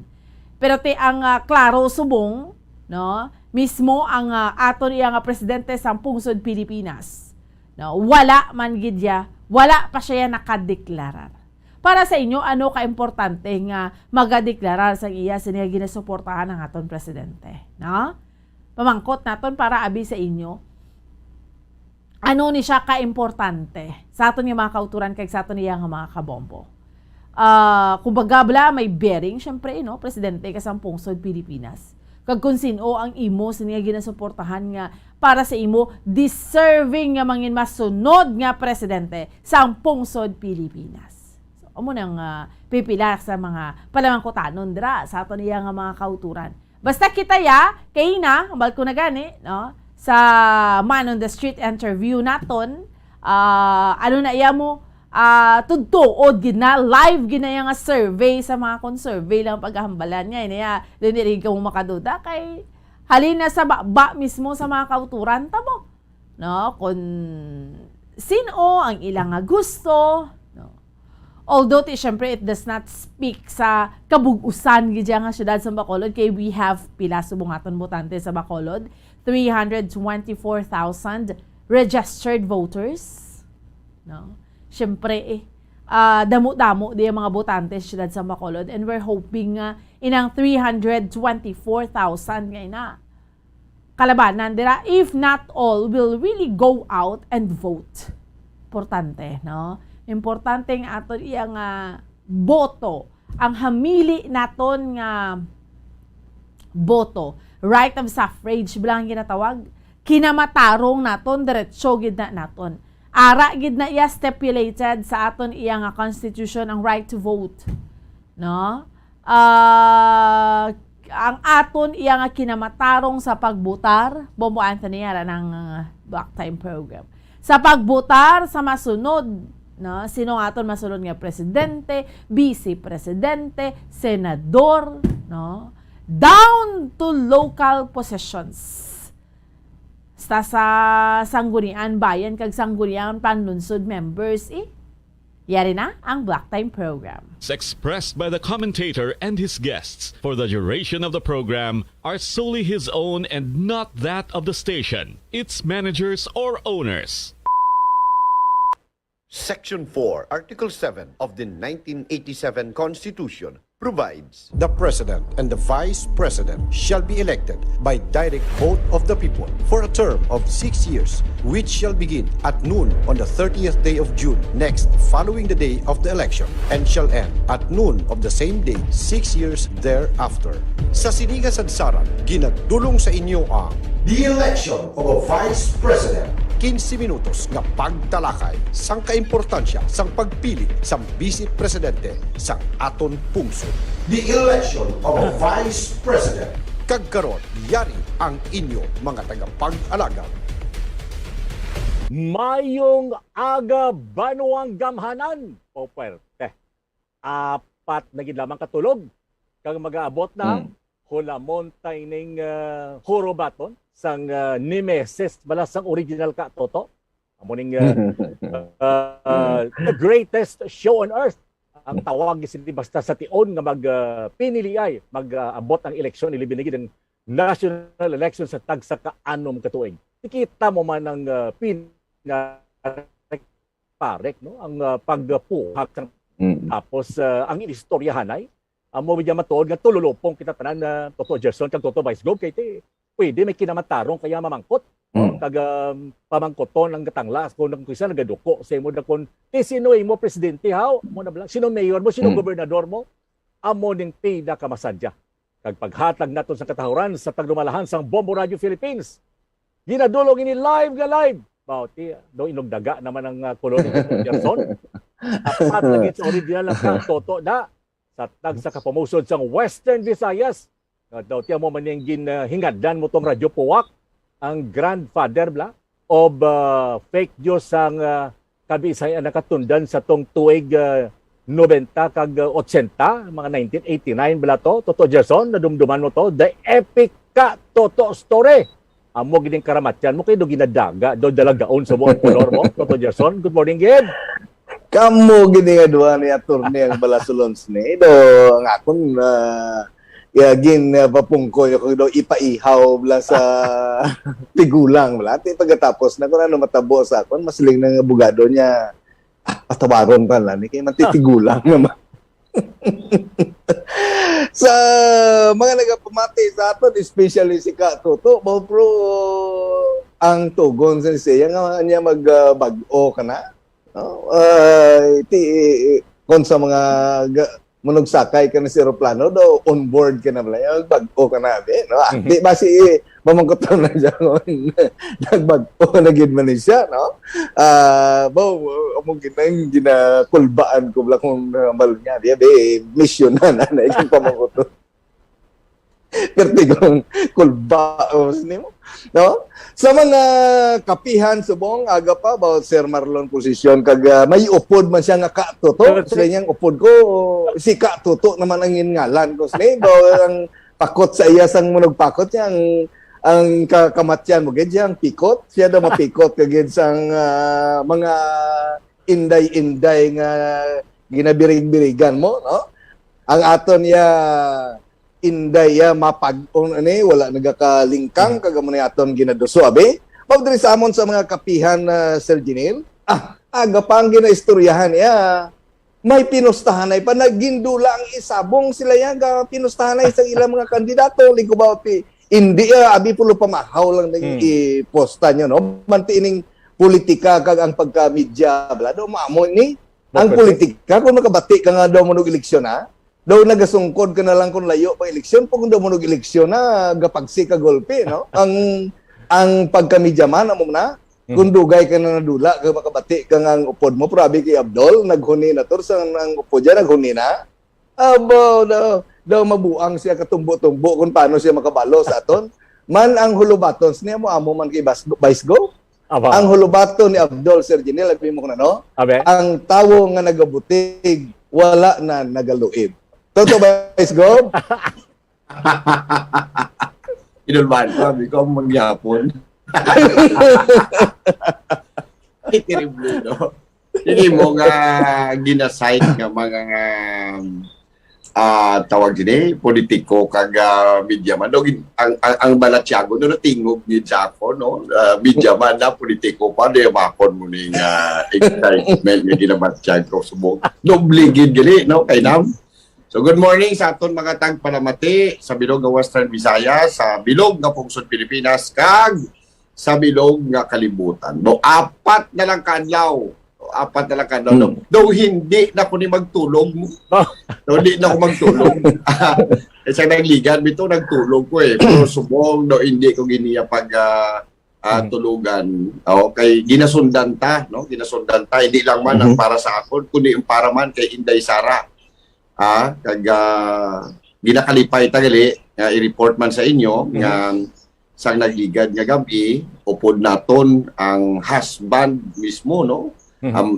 Pero ang klaro subong, no, mismo ang aton iya nga presidente sa pungsod Pilipinas. No, wala man gidya, wala pa siya nakadeklarar. Para sa inyo, ano ka-importante nga magadeklarar sa iya siniya ginasuportahan ng aton presidente, no? Pamangkot naton para abi sa inyo. Ano ni siya ka-importante sa aton nga mga kauturan kay sa aton iya nga mga kabombo. Kumbaga bla may bearing syempre no presidente ka sa pungsod Pilipinas kag kung sino ang imo siniya ginasuportahan nga para sa imo deserving nga mangin masunod nga presidente sa pungsod Pilipinas. So amo nang pipila sa mga palamangkotanon dira sa aton iya nga mga kauturan. Basta kita kay na ambal ko na gani no sa man on the street interview naton ano na iya mo tudtuod gina live gina nga survey sa mga survey lang paghambalan niya iniya dinirig ka mo makaduda kay halina sa ba mismo sa mga kauturan tamo no kung sino ang ilang gusto no although syempre it does not speak sa kabug-usan gid nga syudad sa Bacolod kay we have pila subungaton botante sa Bacolod 324,000 registered voters no. Siyempre, damo-damo di mga botante sa siyudad sa Bacolod and we're hoping inang 324,000 ngayon na kalabanan dira if not all will really go out and vote. Importante, no? Importante nga aton iyang boto, ang hamili naton nga boto, right of suffrage bilang ginatawag, kinamatarong naton diretso gid na naton. Ara gid na iya stipulated sa aton iya nga constitution ang right to vote. No? Ang aton iya nga kinamatarong sa pagbutar, Bombo Anthony ara ng Black Time program. Sa pagbutar sa masunod, no? Sino nga aton masunod nga presidente, vice presidente, senador, no? Down to local positions. Sa sanggunian bayan kag sanggunian panlunsod members yari na ang Black Time program. Expressed by the commentator and his guests for the duration of the program are solely his own and not that of the station, its managers or owners. Section 4, Article 7 of the 1987 Constitution provides the President and the Vice President shall be elected by direct vote of the people for a term of 6 years, which shall begin at noon on the 30th day of June next following the day of the election and shall end at noon of the same day 6 years thereafter. Sa Sinigang Sadsaran, ginadulong sa inyo ang the election of a Vice President. 15 minutos nga pagtalakay sang kaimportansya sang pagpili sang Vice Presidente sang aton pungsod. The election of a Vice President. Kagkaroon, yari ang inyo mga tagapag-alagad. Mayong aga banuang gamhanan o pwerte. Apat na gid lamang katulog kag mag-aabot na hulamon tayning horobaton sang Nemesis bala sang original ka toto. Amoning the greatest show on earth. ang tawag is hindi basta sa tion nga magpinili ay mag-abot ang eleksyon ilibinigid ng national election sa tagsa ka-anom katuig. Ikita mo man ang parek, no? Ang pagpuhak tapos ang istoryahanay mo bigyan matuod nga tululupong kita tanan na Toto Gerson kag Toto Vice Gov kay pwede may kinamatarong kaya mamangkot kag pamangkoton ang katanglas kung kisa nagaduko sa imo da kon sino mo presidente haw mo na sino mayor mo sino gobernador mo amo ning pida ka masadya kag paghatag naton sa katahuran sa tagdumalahan sang Bombo Radio Philippines ginadulog ini live bauti do inugdaga naman ang koloni ni Gerson apat lagi sa original lang Toto da sa tag sa kapamusod sang Western Visayas daw tiya mo man yung hingaddan mo tong radyo puwak ang grandfather of fake news ang kabisay nakatundan sa tong tuig 90 kag 80 mga 1989 Toto Gerson nadumduman mo to the epic ka Toto story amo gining karamatyan mo kay do ginadaga do dalagaon sa buong kolor mo Toto Gerson. Good morning again. Kamo gini nga duha ni attorney ang balasulons ni do ang akon gin papungkoy ko do ipaihaw bla sa tigulang bla ti pagkatapos na kun ano matabo sa akon masiling nang abogado niya patawaron pa lang ni kay matitigulang naman. Sa mga nagapamati sa aton especially si Ka Toto pro ang tugon sa siya nga niya magbag-o kana no kon sa mga munog sakay ka na si aeroplano do on board ka na bala bag-o ka na no di ba si mamangkoton na siya nagbag-o na gid man siya no amo ginakulbaan ko bala kung mal niya di ba mission na ikong pamangkoton pertigong kulbaos nimo no sa mga kapihan subong aga pa about Sir Marlon posisyon kag may upod man siya nga Ka Toto sila niyang upod ko si Ka Toto naman ang ngalan ko sa ang pakot sa iya sang munog pakot niya ang kamatyan mo gid ang pikot siya daw mapikot kagid sang mga inday-inday nga ginabirig-birigan mo no ang aton niya inday mapag-on wala nagakalingkang kagamo ni aton ginaduso abi pagdiri sa amon sa mga kapihan Sir Jinil aga pang ginaistoryahan may pinustahanay pa nagindula ang isabong sila ga pinustahanay sa ilang mga kandidato ligubawti hindi abi pulo pamahaw lang nang iposta nyo no mantiining politika kag ang pagka-media bla do maamon ni ang politika kung makabati ka nga daw mo eleksyon daw nagasungkod ka na lang kung layo pa eleksyon pag daw mo eleksyon gapagsi ka golpe no ang pagka-media man amo na kung dugay ka na nadula ka makabati ka nga ang upod mo prabi kay Abdol naghuni na tur sa ang upod niya naghuni na abo daw mabuang siya katumbo-tumbo kung paano siya makabalo sa aton man ang hulubatons niya mo amo man kay Vice Go ang hulubaton ni Abdol Sir Jinil labi mo na no ang tawo nga nagabutig wala na nagaluib Toto Vice Go Inulban ko ikaw magyapon terrible no hindi mo nga ginasite nga mga tawag din politiko kag media man ang Balaciago no tingog ni Jaco no media man na politiko pa de makon mo ning excitement nga ginabatsyag ko subong dobligid gali no kay nam. So good morning sa aton mga tagpalamati sa bilog nga Western Visayas, sa bilog nga pungsod Pilipinas kag sa bilog nga kalibutan. No apat na lang kadlaw no. Though hindi na ko ni magtulog mo. No, hindi na ako magtulog. Sa nagligan bito nagtulog ko pero subong do hindi ko giniya pag tulugan. Okay, ginasundan ta, no? Ginasundan ta hindi lang man ang para sa akon kundi para man kay Inday Sara. Kag ginakalipay tagali i-report man sa inyo nga sang nagligad nga gabi upod naton ang husband mismo no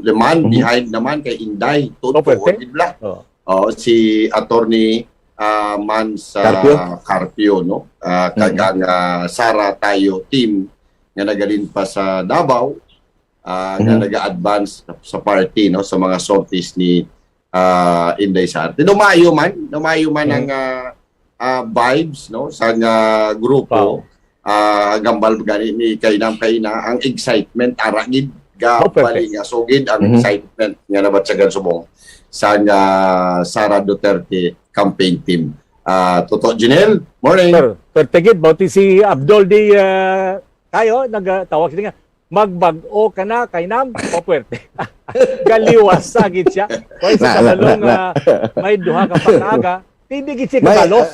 the man behind naman kay Inday todo idla si attorney man sa Carpio no kag ang Sara tayo team nga nagalin pa sa Davao nga naga-advance sa party no sa mga sorties ni Inday Sara. Numayo man ang vibes no sa grupo. Gambal gani ni kainam ang excitement aragid bali nga sugid ang excitement nga nabatsagan subong sa Sara Duterte campaign team. Toto Janelle, morning. Sir, tigid bauti si Abdul di kayo nagtawag siya nga magbag-o ka na kainam o puwerte. Galiwas sagid siya. Kaya sa kabalong may duha ka panaga, hindi gid siya kabalos.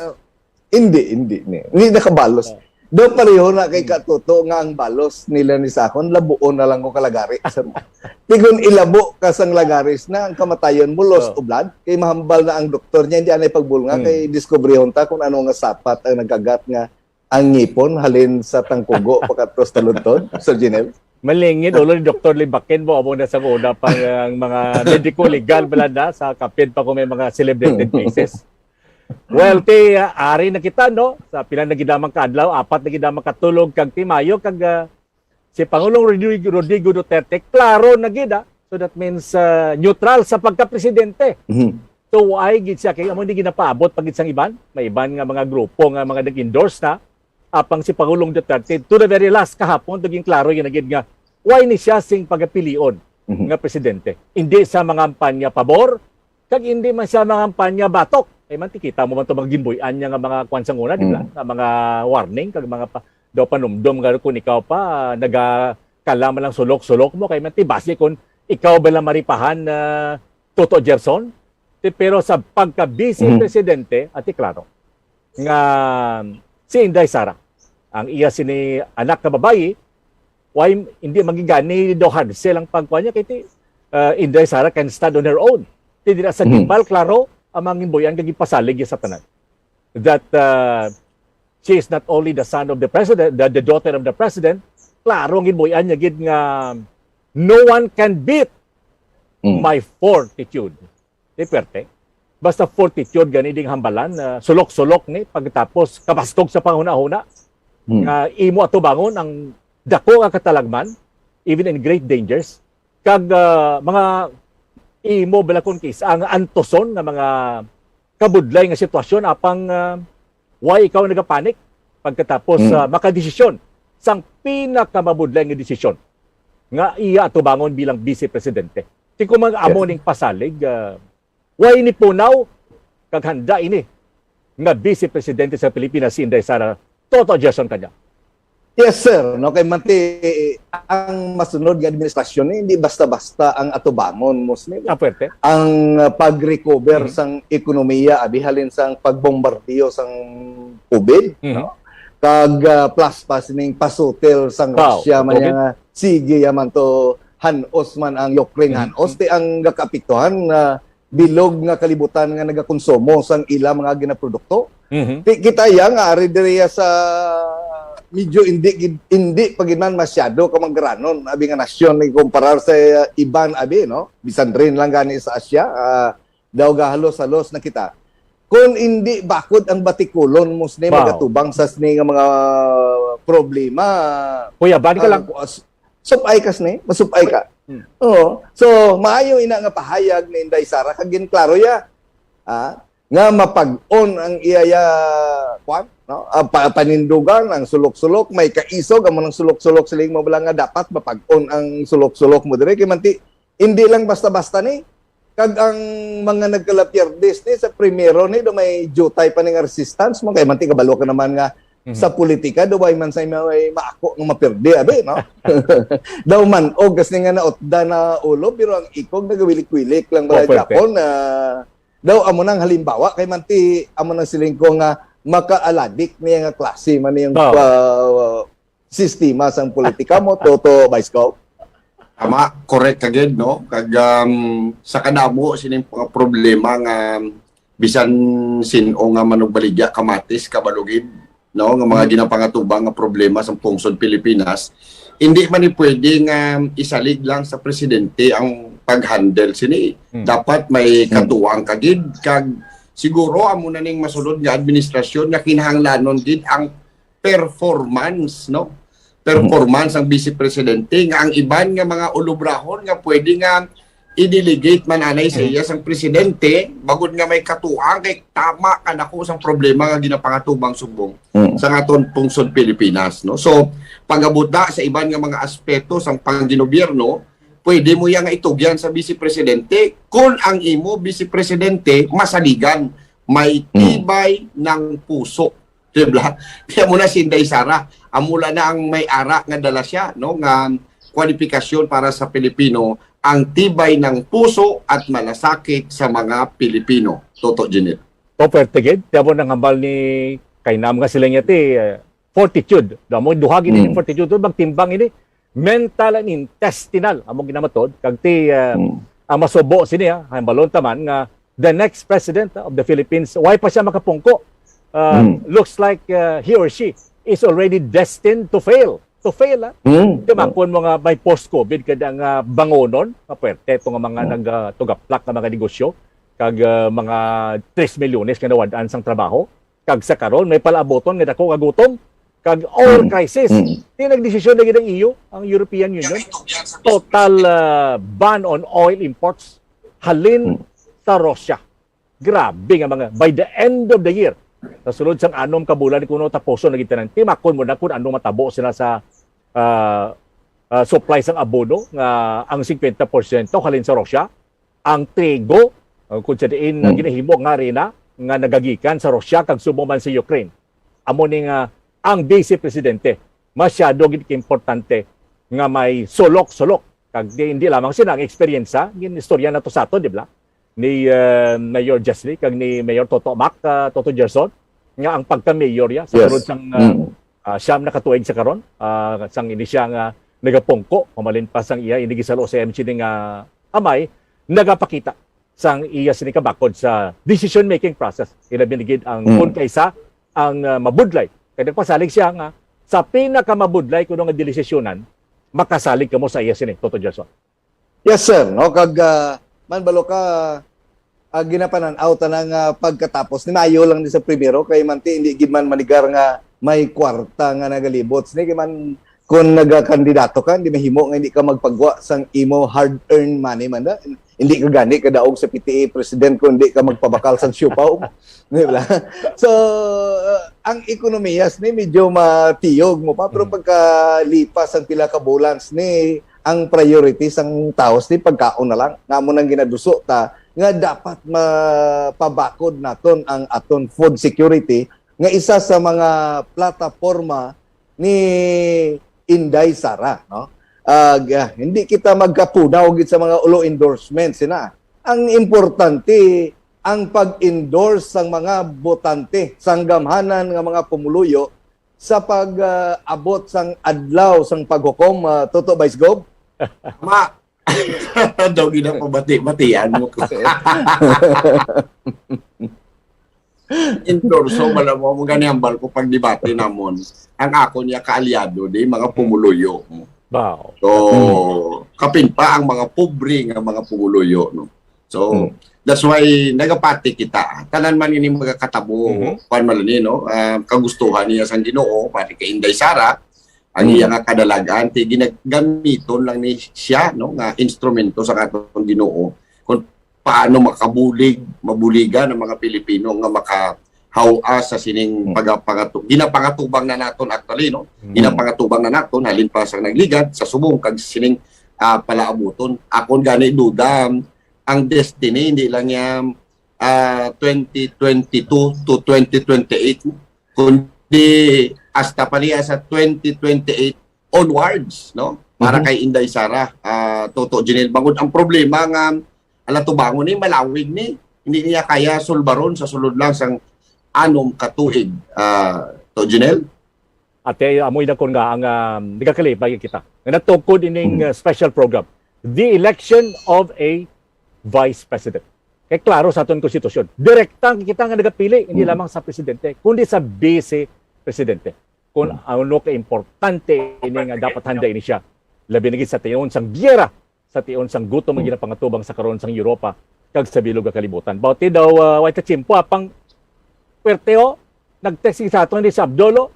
Hindi nakabalos. Do pareho na kay katuto nga ang balos nila ni Sakon labuon na lang ko kalagari. Tigon ilabo ka sang lagaris na ang kamatayon mo loss of blood kay mahambal na ang doktor niya hindi anay pagbulnga kay diskubrehon ta kung ano nga sapat ang nagagat nga ang ngipon halin sa tangkugo pagkatapos taluntod. Sir Janelle. Malingin ulo ni Dr. Libaken mo amo na sa una pang ang mga medical legal balanda sa kapit pa kung may mga celebrated cases. Well, ari na kita no sa pila na gidamang kadlaw, 4 na gidamang katulog kag Timayo kag si Pangulong Rodrigo Duterte klaro na gid. So that means neutral sa pagka-presidente. So ay gid siya kay amo di ginapaabot pag isang iban, may iban nga mga grupo nga mga nag-endorse na apang si Pangulong Duterte to the very last kahapon tuging klaro yung nagid nga why ni siya sing pagapilion nga presidente. Hindi sa mga kampanya pabor kag hindi man sa mga kampanya batok. Ay man kita mo man to magimboyan niya nga mga kwansang una di ba? Sa mga warning kag mga daw panumdum nga kung ikaw pa nagakala man lang sulok-sulok mo kay man ti base kun ikaw ba lang maripahan Toto Gerson pero sa pagka-vice presidente at klaro nga si Inday Sara ang iya sini anak na babayi why hindi magigani do hard sell ang pagkuha niya kay Inday Sara can stand on her own hindi na sa timbal klaro ang mga imboyan kag ipasalig sa tanan that she is not only the son of the president the daughter of the president klaro ang imboyan niya gid nga no one can beat my fortitude di perte basta fortitude gani ding hambalan sulok-sulok ni pagtapos kabastog sa panghuna-huna nga imo atubangon ang dako nga katalagman even in great dangers kag mga imo balakon kis ang antoson nga mga kabudlay nga sitwasyon apang why ikaw nagapanik pagkatapos makadesisyon sang pinakamabudlay nga desisyon nga iya atubangon bilang vice presidente ti ko mag-amo ning pasalig why ni punaw kag handa ini nga vice presidente sa Pilipinas si Inday Sara Toto Gerson kanya. Yes sir, no kay manti ang masunod nga administrasyon hindi basta-basta ang atubangon muslim. Ang pag-recover sang ekonomiya abihalin sang pagbombardiyo sang COVID, no? Kag plus pa sining pasutel sang Russia man nga sige yaman to hanos man ang Ukraine hanos ti ang gakapiktuhan bilog nga kalibutan nga nagakonsumo sang ila mga ginaprodukto. Kita yang ari diri sa medyo hindi pagidman masyado kamagranon abi nga nasyon ni kumparar sa iban abi no bisan rin lang gani sa Asia daw gahalos-halos na kita kun hindi bakod ang batikulon muslim magatubang sa nga mga problema kuya bani ka lang supay kas ni masupay ka so maayo ina nga pahayag ni Inday Sara kag ginklaro ya nga mapag-on ang iyaya kwan no panindugan ang sulok-sulok may kaisog amo ng sulok-sulok siling mo nga dapat mapag-on ang sulok-sulok mo dire kay manti hindi lang basta-basta ni kag ang mga nagkalapyerdes ni sa primero ni do may jutay pa ning resistance mo kay manti kabalo ka naman nga sa politika do way man say may maako ng maperde abi no daw man og gas nga naotda na ulo pero ang ikog nagawilik-wilik lang bala Japon daw amo nang halimbawa kay manti amo nang siling ko nga makaaladik niya nga klase man yung sistema sang politika mo Toto Vice-Gov. Tama, correct agad no kag sa kadamo sining problema nga bisan sino nga manugbaligya kamatis kabalugid no nga mga ginapangatubang nga problema sa pungsod Pilipinas hindi man ni pwede nga isalig lang sa presidente ang pag-handle sini dapat may katuwang kagid kag siguro amo na ning masulod nga administrasyon nga kinahanglanon gid ang performance no performance ang vice presidente nga ang iban nga mga ulubrahon nga pwede nga i-delegate man anay sa iya sang presidente bagod nga may katuang kay tama ka nako sang problema nga ginapangatubang subong sa aton pungsod Pilipinas, no. So pagabot na sa iban nga mga aspeto sang panggobyerno, pwede mo yang itugyan sa vice presidente kung ang imo vice presidente masaligan, may tibay ng puso, diba? Kaya mo na si Inday Sara, amula na ang may ara nga dala siya, no, nga kwalifikasyon para sa Pilipino, ang tibay ng puso at malasakit sa mga Pilipino. Toto Jeanette. Pertegid, tiyabo nang hambal ni Kainam nga sila niya fortitude. Damo duhagin ni fortitude magtimbang ini mental and intestinal among ginamatod kag ang masubo sini hambalon taman nga the next president of the Philippines why pa siya makapungko. Looks like he or she is already destined to fail. Dimakon mga may post-COVID kada nga bangonon, kapwerte itong mga nagtugaplak na mga negosyo, kag mga 3 milyones nga nawadaan sang trabaho, kag sa karon may palaaboton nga dako kagutom, kag oil crisis. Nagdesisyon na gid ang EU, ang European Union, total ban on oil imports halin sa Russia. Grabe nga mga by the end of the year. Sa sulod sang anom ka bulan kuno taposo na gid tanan. Timakon mo na kun ano matabo sila sa supply sang abono nga ang 50% halin sa Russia, ang trigo kung sa diin ginahimo nga rina nga nagagikan sa Russia kag subo man sa Ukraine. Amo ni nga ang vice presidente masyado gid importante nga may sulok-sulok kag hindi lamang sila ang eksperyensa gin istorya nato sa ato, di ba? Ni Mayor Jesly kag ni Mayor Toto Mac, Toto Gerson nga ang pagka-mayor ya sa karon sang siyam na katuig sa karon sang ini siya nga nagapungko pamalin pa sang iya ini gisalo sa MC nga amay nagapakita sang iya sini kabakod sa decision making process ilabinigid ang kun kaysa ang mabudlay kay nagpasalig siya nga sa pinakamabudlay kuno nga desisyonan makasalig kamo sa iya sini Toto Gerson. Yes sir, no kag manbalo ka ginapanan-out ng pagkatapos ni Mayo lang di sa primero kay manti hindi gid man manigar nga may kwarta nga nagalibot ni kay man kung nagakandidato ka hindi mahimo nga hindi ka magpagwa sang imo hard-earned money man da. Hindi ka gani kadaog sa PTA president kung hindi ka magpabakal sang siupaw. Di ba? So ang ekonomiyas ni medyo matiyog mo pa pero pagkalipas ang pila ka bulans ni ang priority sang taos ni pagkaon na lang nga mo nang ginaduso ta nga dapat mapabakod naton ang aton food security nga isa sa mga plataforma ni Inday Sara, no? Hindi kita magkapunaw gid sa mga ulo endorsements na. Ang importante ang pag-endorse sang mga botante sang gamhanan nga mga pumuluyo sa pag-abot sang adlaw sang paghukom Toto Vice Gov. Ma daw gina pabati-batian mo. Endorso malamo mo gani hambal ko pag debate namon. Ang ako niya kaalyado di mga pumuluyo. Wow. So kapin pa ang mga pobre nga mga pumuluyo, no. So that's why nagapati kita. Tanan man ini magkatabo kuan malani, no. Kagustuhan niya sang Ginoo pati kay Inday Sara. Ang iya nga kadalagan ti ginagamiton lang ni siya, no, nga instrumento sa atong Ginoo kung paano mabuligan ang mga Pilipino nga makahawa sa sining ginapangatubang na naton actually, no. Ginapangatubang na naton halin pa sa nagligat sa subong kag sining palaabuton. Akon gani duda ang destiny hindi lang niya 2022 to 2028 kundi hasta paliya sa 2028 onwards, no? Para kay Inday Sara, Toto Jeanette Bangod. Ang problema nga alatubangon ni malawig ni hindi niya kaya sulbaron sa sulod lang sang anom katuig, Toto Jeanette. Ate amoy na kon nga ang nagakalipay kita. Nga natukod ining special program, the election of a vice president. Kay klaro sa aton konstitusyon, direktang kita nga nagapili hindi lamang sa presidente kundi sa vice presidente. Kung ano ka importante ini nga dapat handa ini siya. Labi na sa tiyon sang giyera, sa tiyon sang gutom ang ginapangatubang sa karon sang Europa kag sa bilog nga kalibutan. Bauti daw white chimpo apang puerteo nag-text sa aton ni sa Abdolo.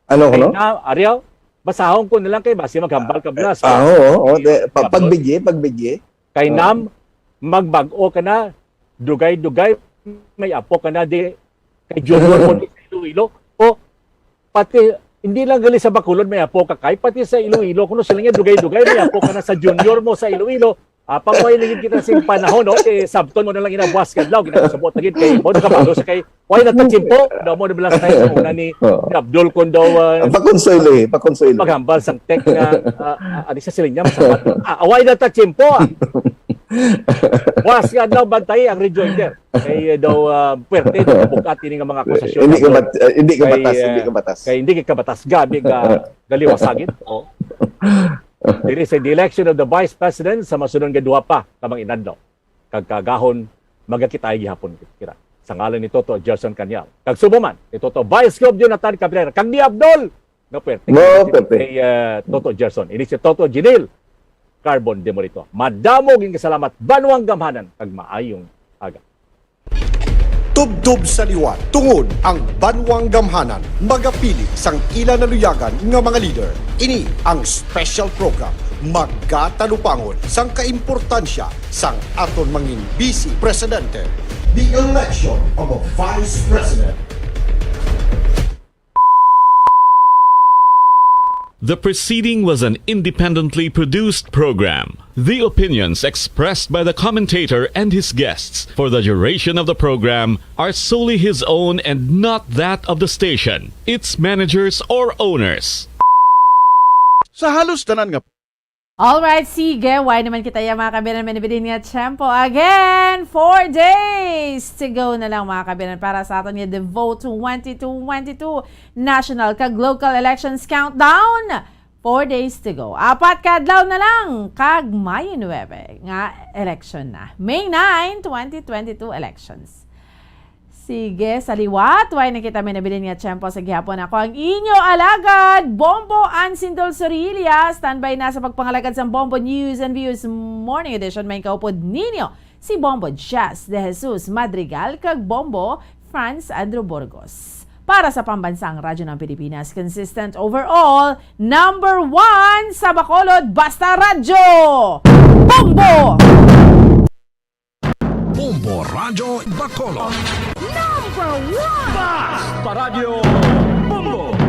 Ano ko no? Ariel, basahon ko na lang kay basi maghambal ka blas. Pagbigye. Kay Nam magbag-o ka na, dugay-dugay, may apo ka na di kay Junior mo sa Iloilo. O pati, hindi lang gali sa Bacolod, may apo ka kay, pati sa Iloilo, kung sila nga dugay-dugay, may apo ka na sa Junior mo sa Iloilo. Pangway naging kita sing panahon, no? Sabton mo na lang inabuas ka daw, ginasabot na gid kay mo nakapalo sa kay why na tachimpo daw mo nabalas tayo una ni Abdul kon daw pakonsuelo paghambal sang tek nga ani sa silinya masabat why na tachimpo was nga daw bantay ang rejoinder kay daw puwerte bukat ini nga mga akusasyon hindi ka batas kay hindi ka batas gabi nga galiwasagin Diri sa the election of the Vice President sa masunod nga duha pa kamang inadlaw. Kag kagahon magakitay gihapon kira. Sa ngalan ni Toto Gerson Kanyal. Kag subuman ni Toto Vice Club Jonathan Cabrera. Kag ni Abdul no pwerte. Kay Toto Gerson. Ini si Toto Ginil Carbon Demorito. Madamo ging salamat Banwang Gamhanan kag maayong aga. Tubdob sa liwat, tungod ang Banwang Gamhanan, magapili sang ila naluyagan nga mga leader. Ini ang special program, magkatalupangon sang kaimportansya sang aton mangin Vice Presidente. The election of a Vice President. The preceding was an independently produced program. The opinions expressed by the commentator and his guests for the duration of the program are solely his own and not that of the station, its managers or owners. Sa halos tanan nga Alright, sige. Why naman kita yung mga kabinan manibidin nga tiyempo. Again, 4 days to go na lang mga kabinan para sa atin yung The Vote 2022 National kag Local Elections Countdown. 4 days to go. 4 kadlaw na lang kag Mayo 9 nga election na. May 9, 2022 elections. Sige, sa liwat, why nakita may nabilin nga tiyempo sa gihapon. Ako ang inyo alagad, Bombo Ansindol Sorilia. Standby na sa pagpangalagad sa Bombo News and Views Morning Edition. May kaupod ninyo si Bombo Jazz de Jesus Madrigal kag Bombo Franz Andrew Burgos. Para sa pambansang radyo ng Pilipinas, consistent overall, number 1 sa Bacolod, Basta Radyo! Bombo! Bombo Radyo Bacolod. Number 1! Basta Radyo Bombo!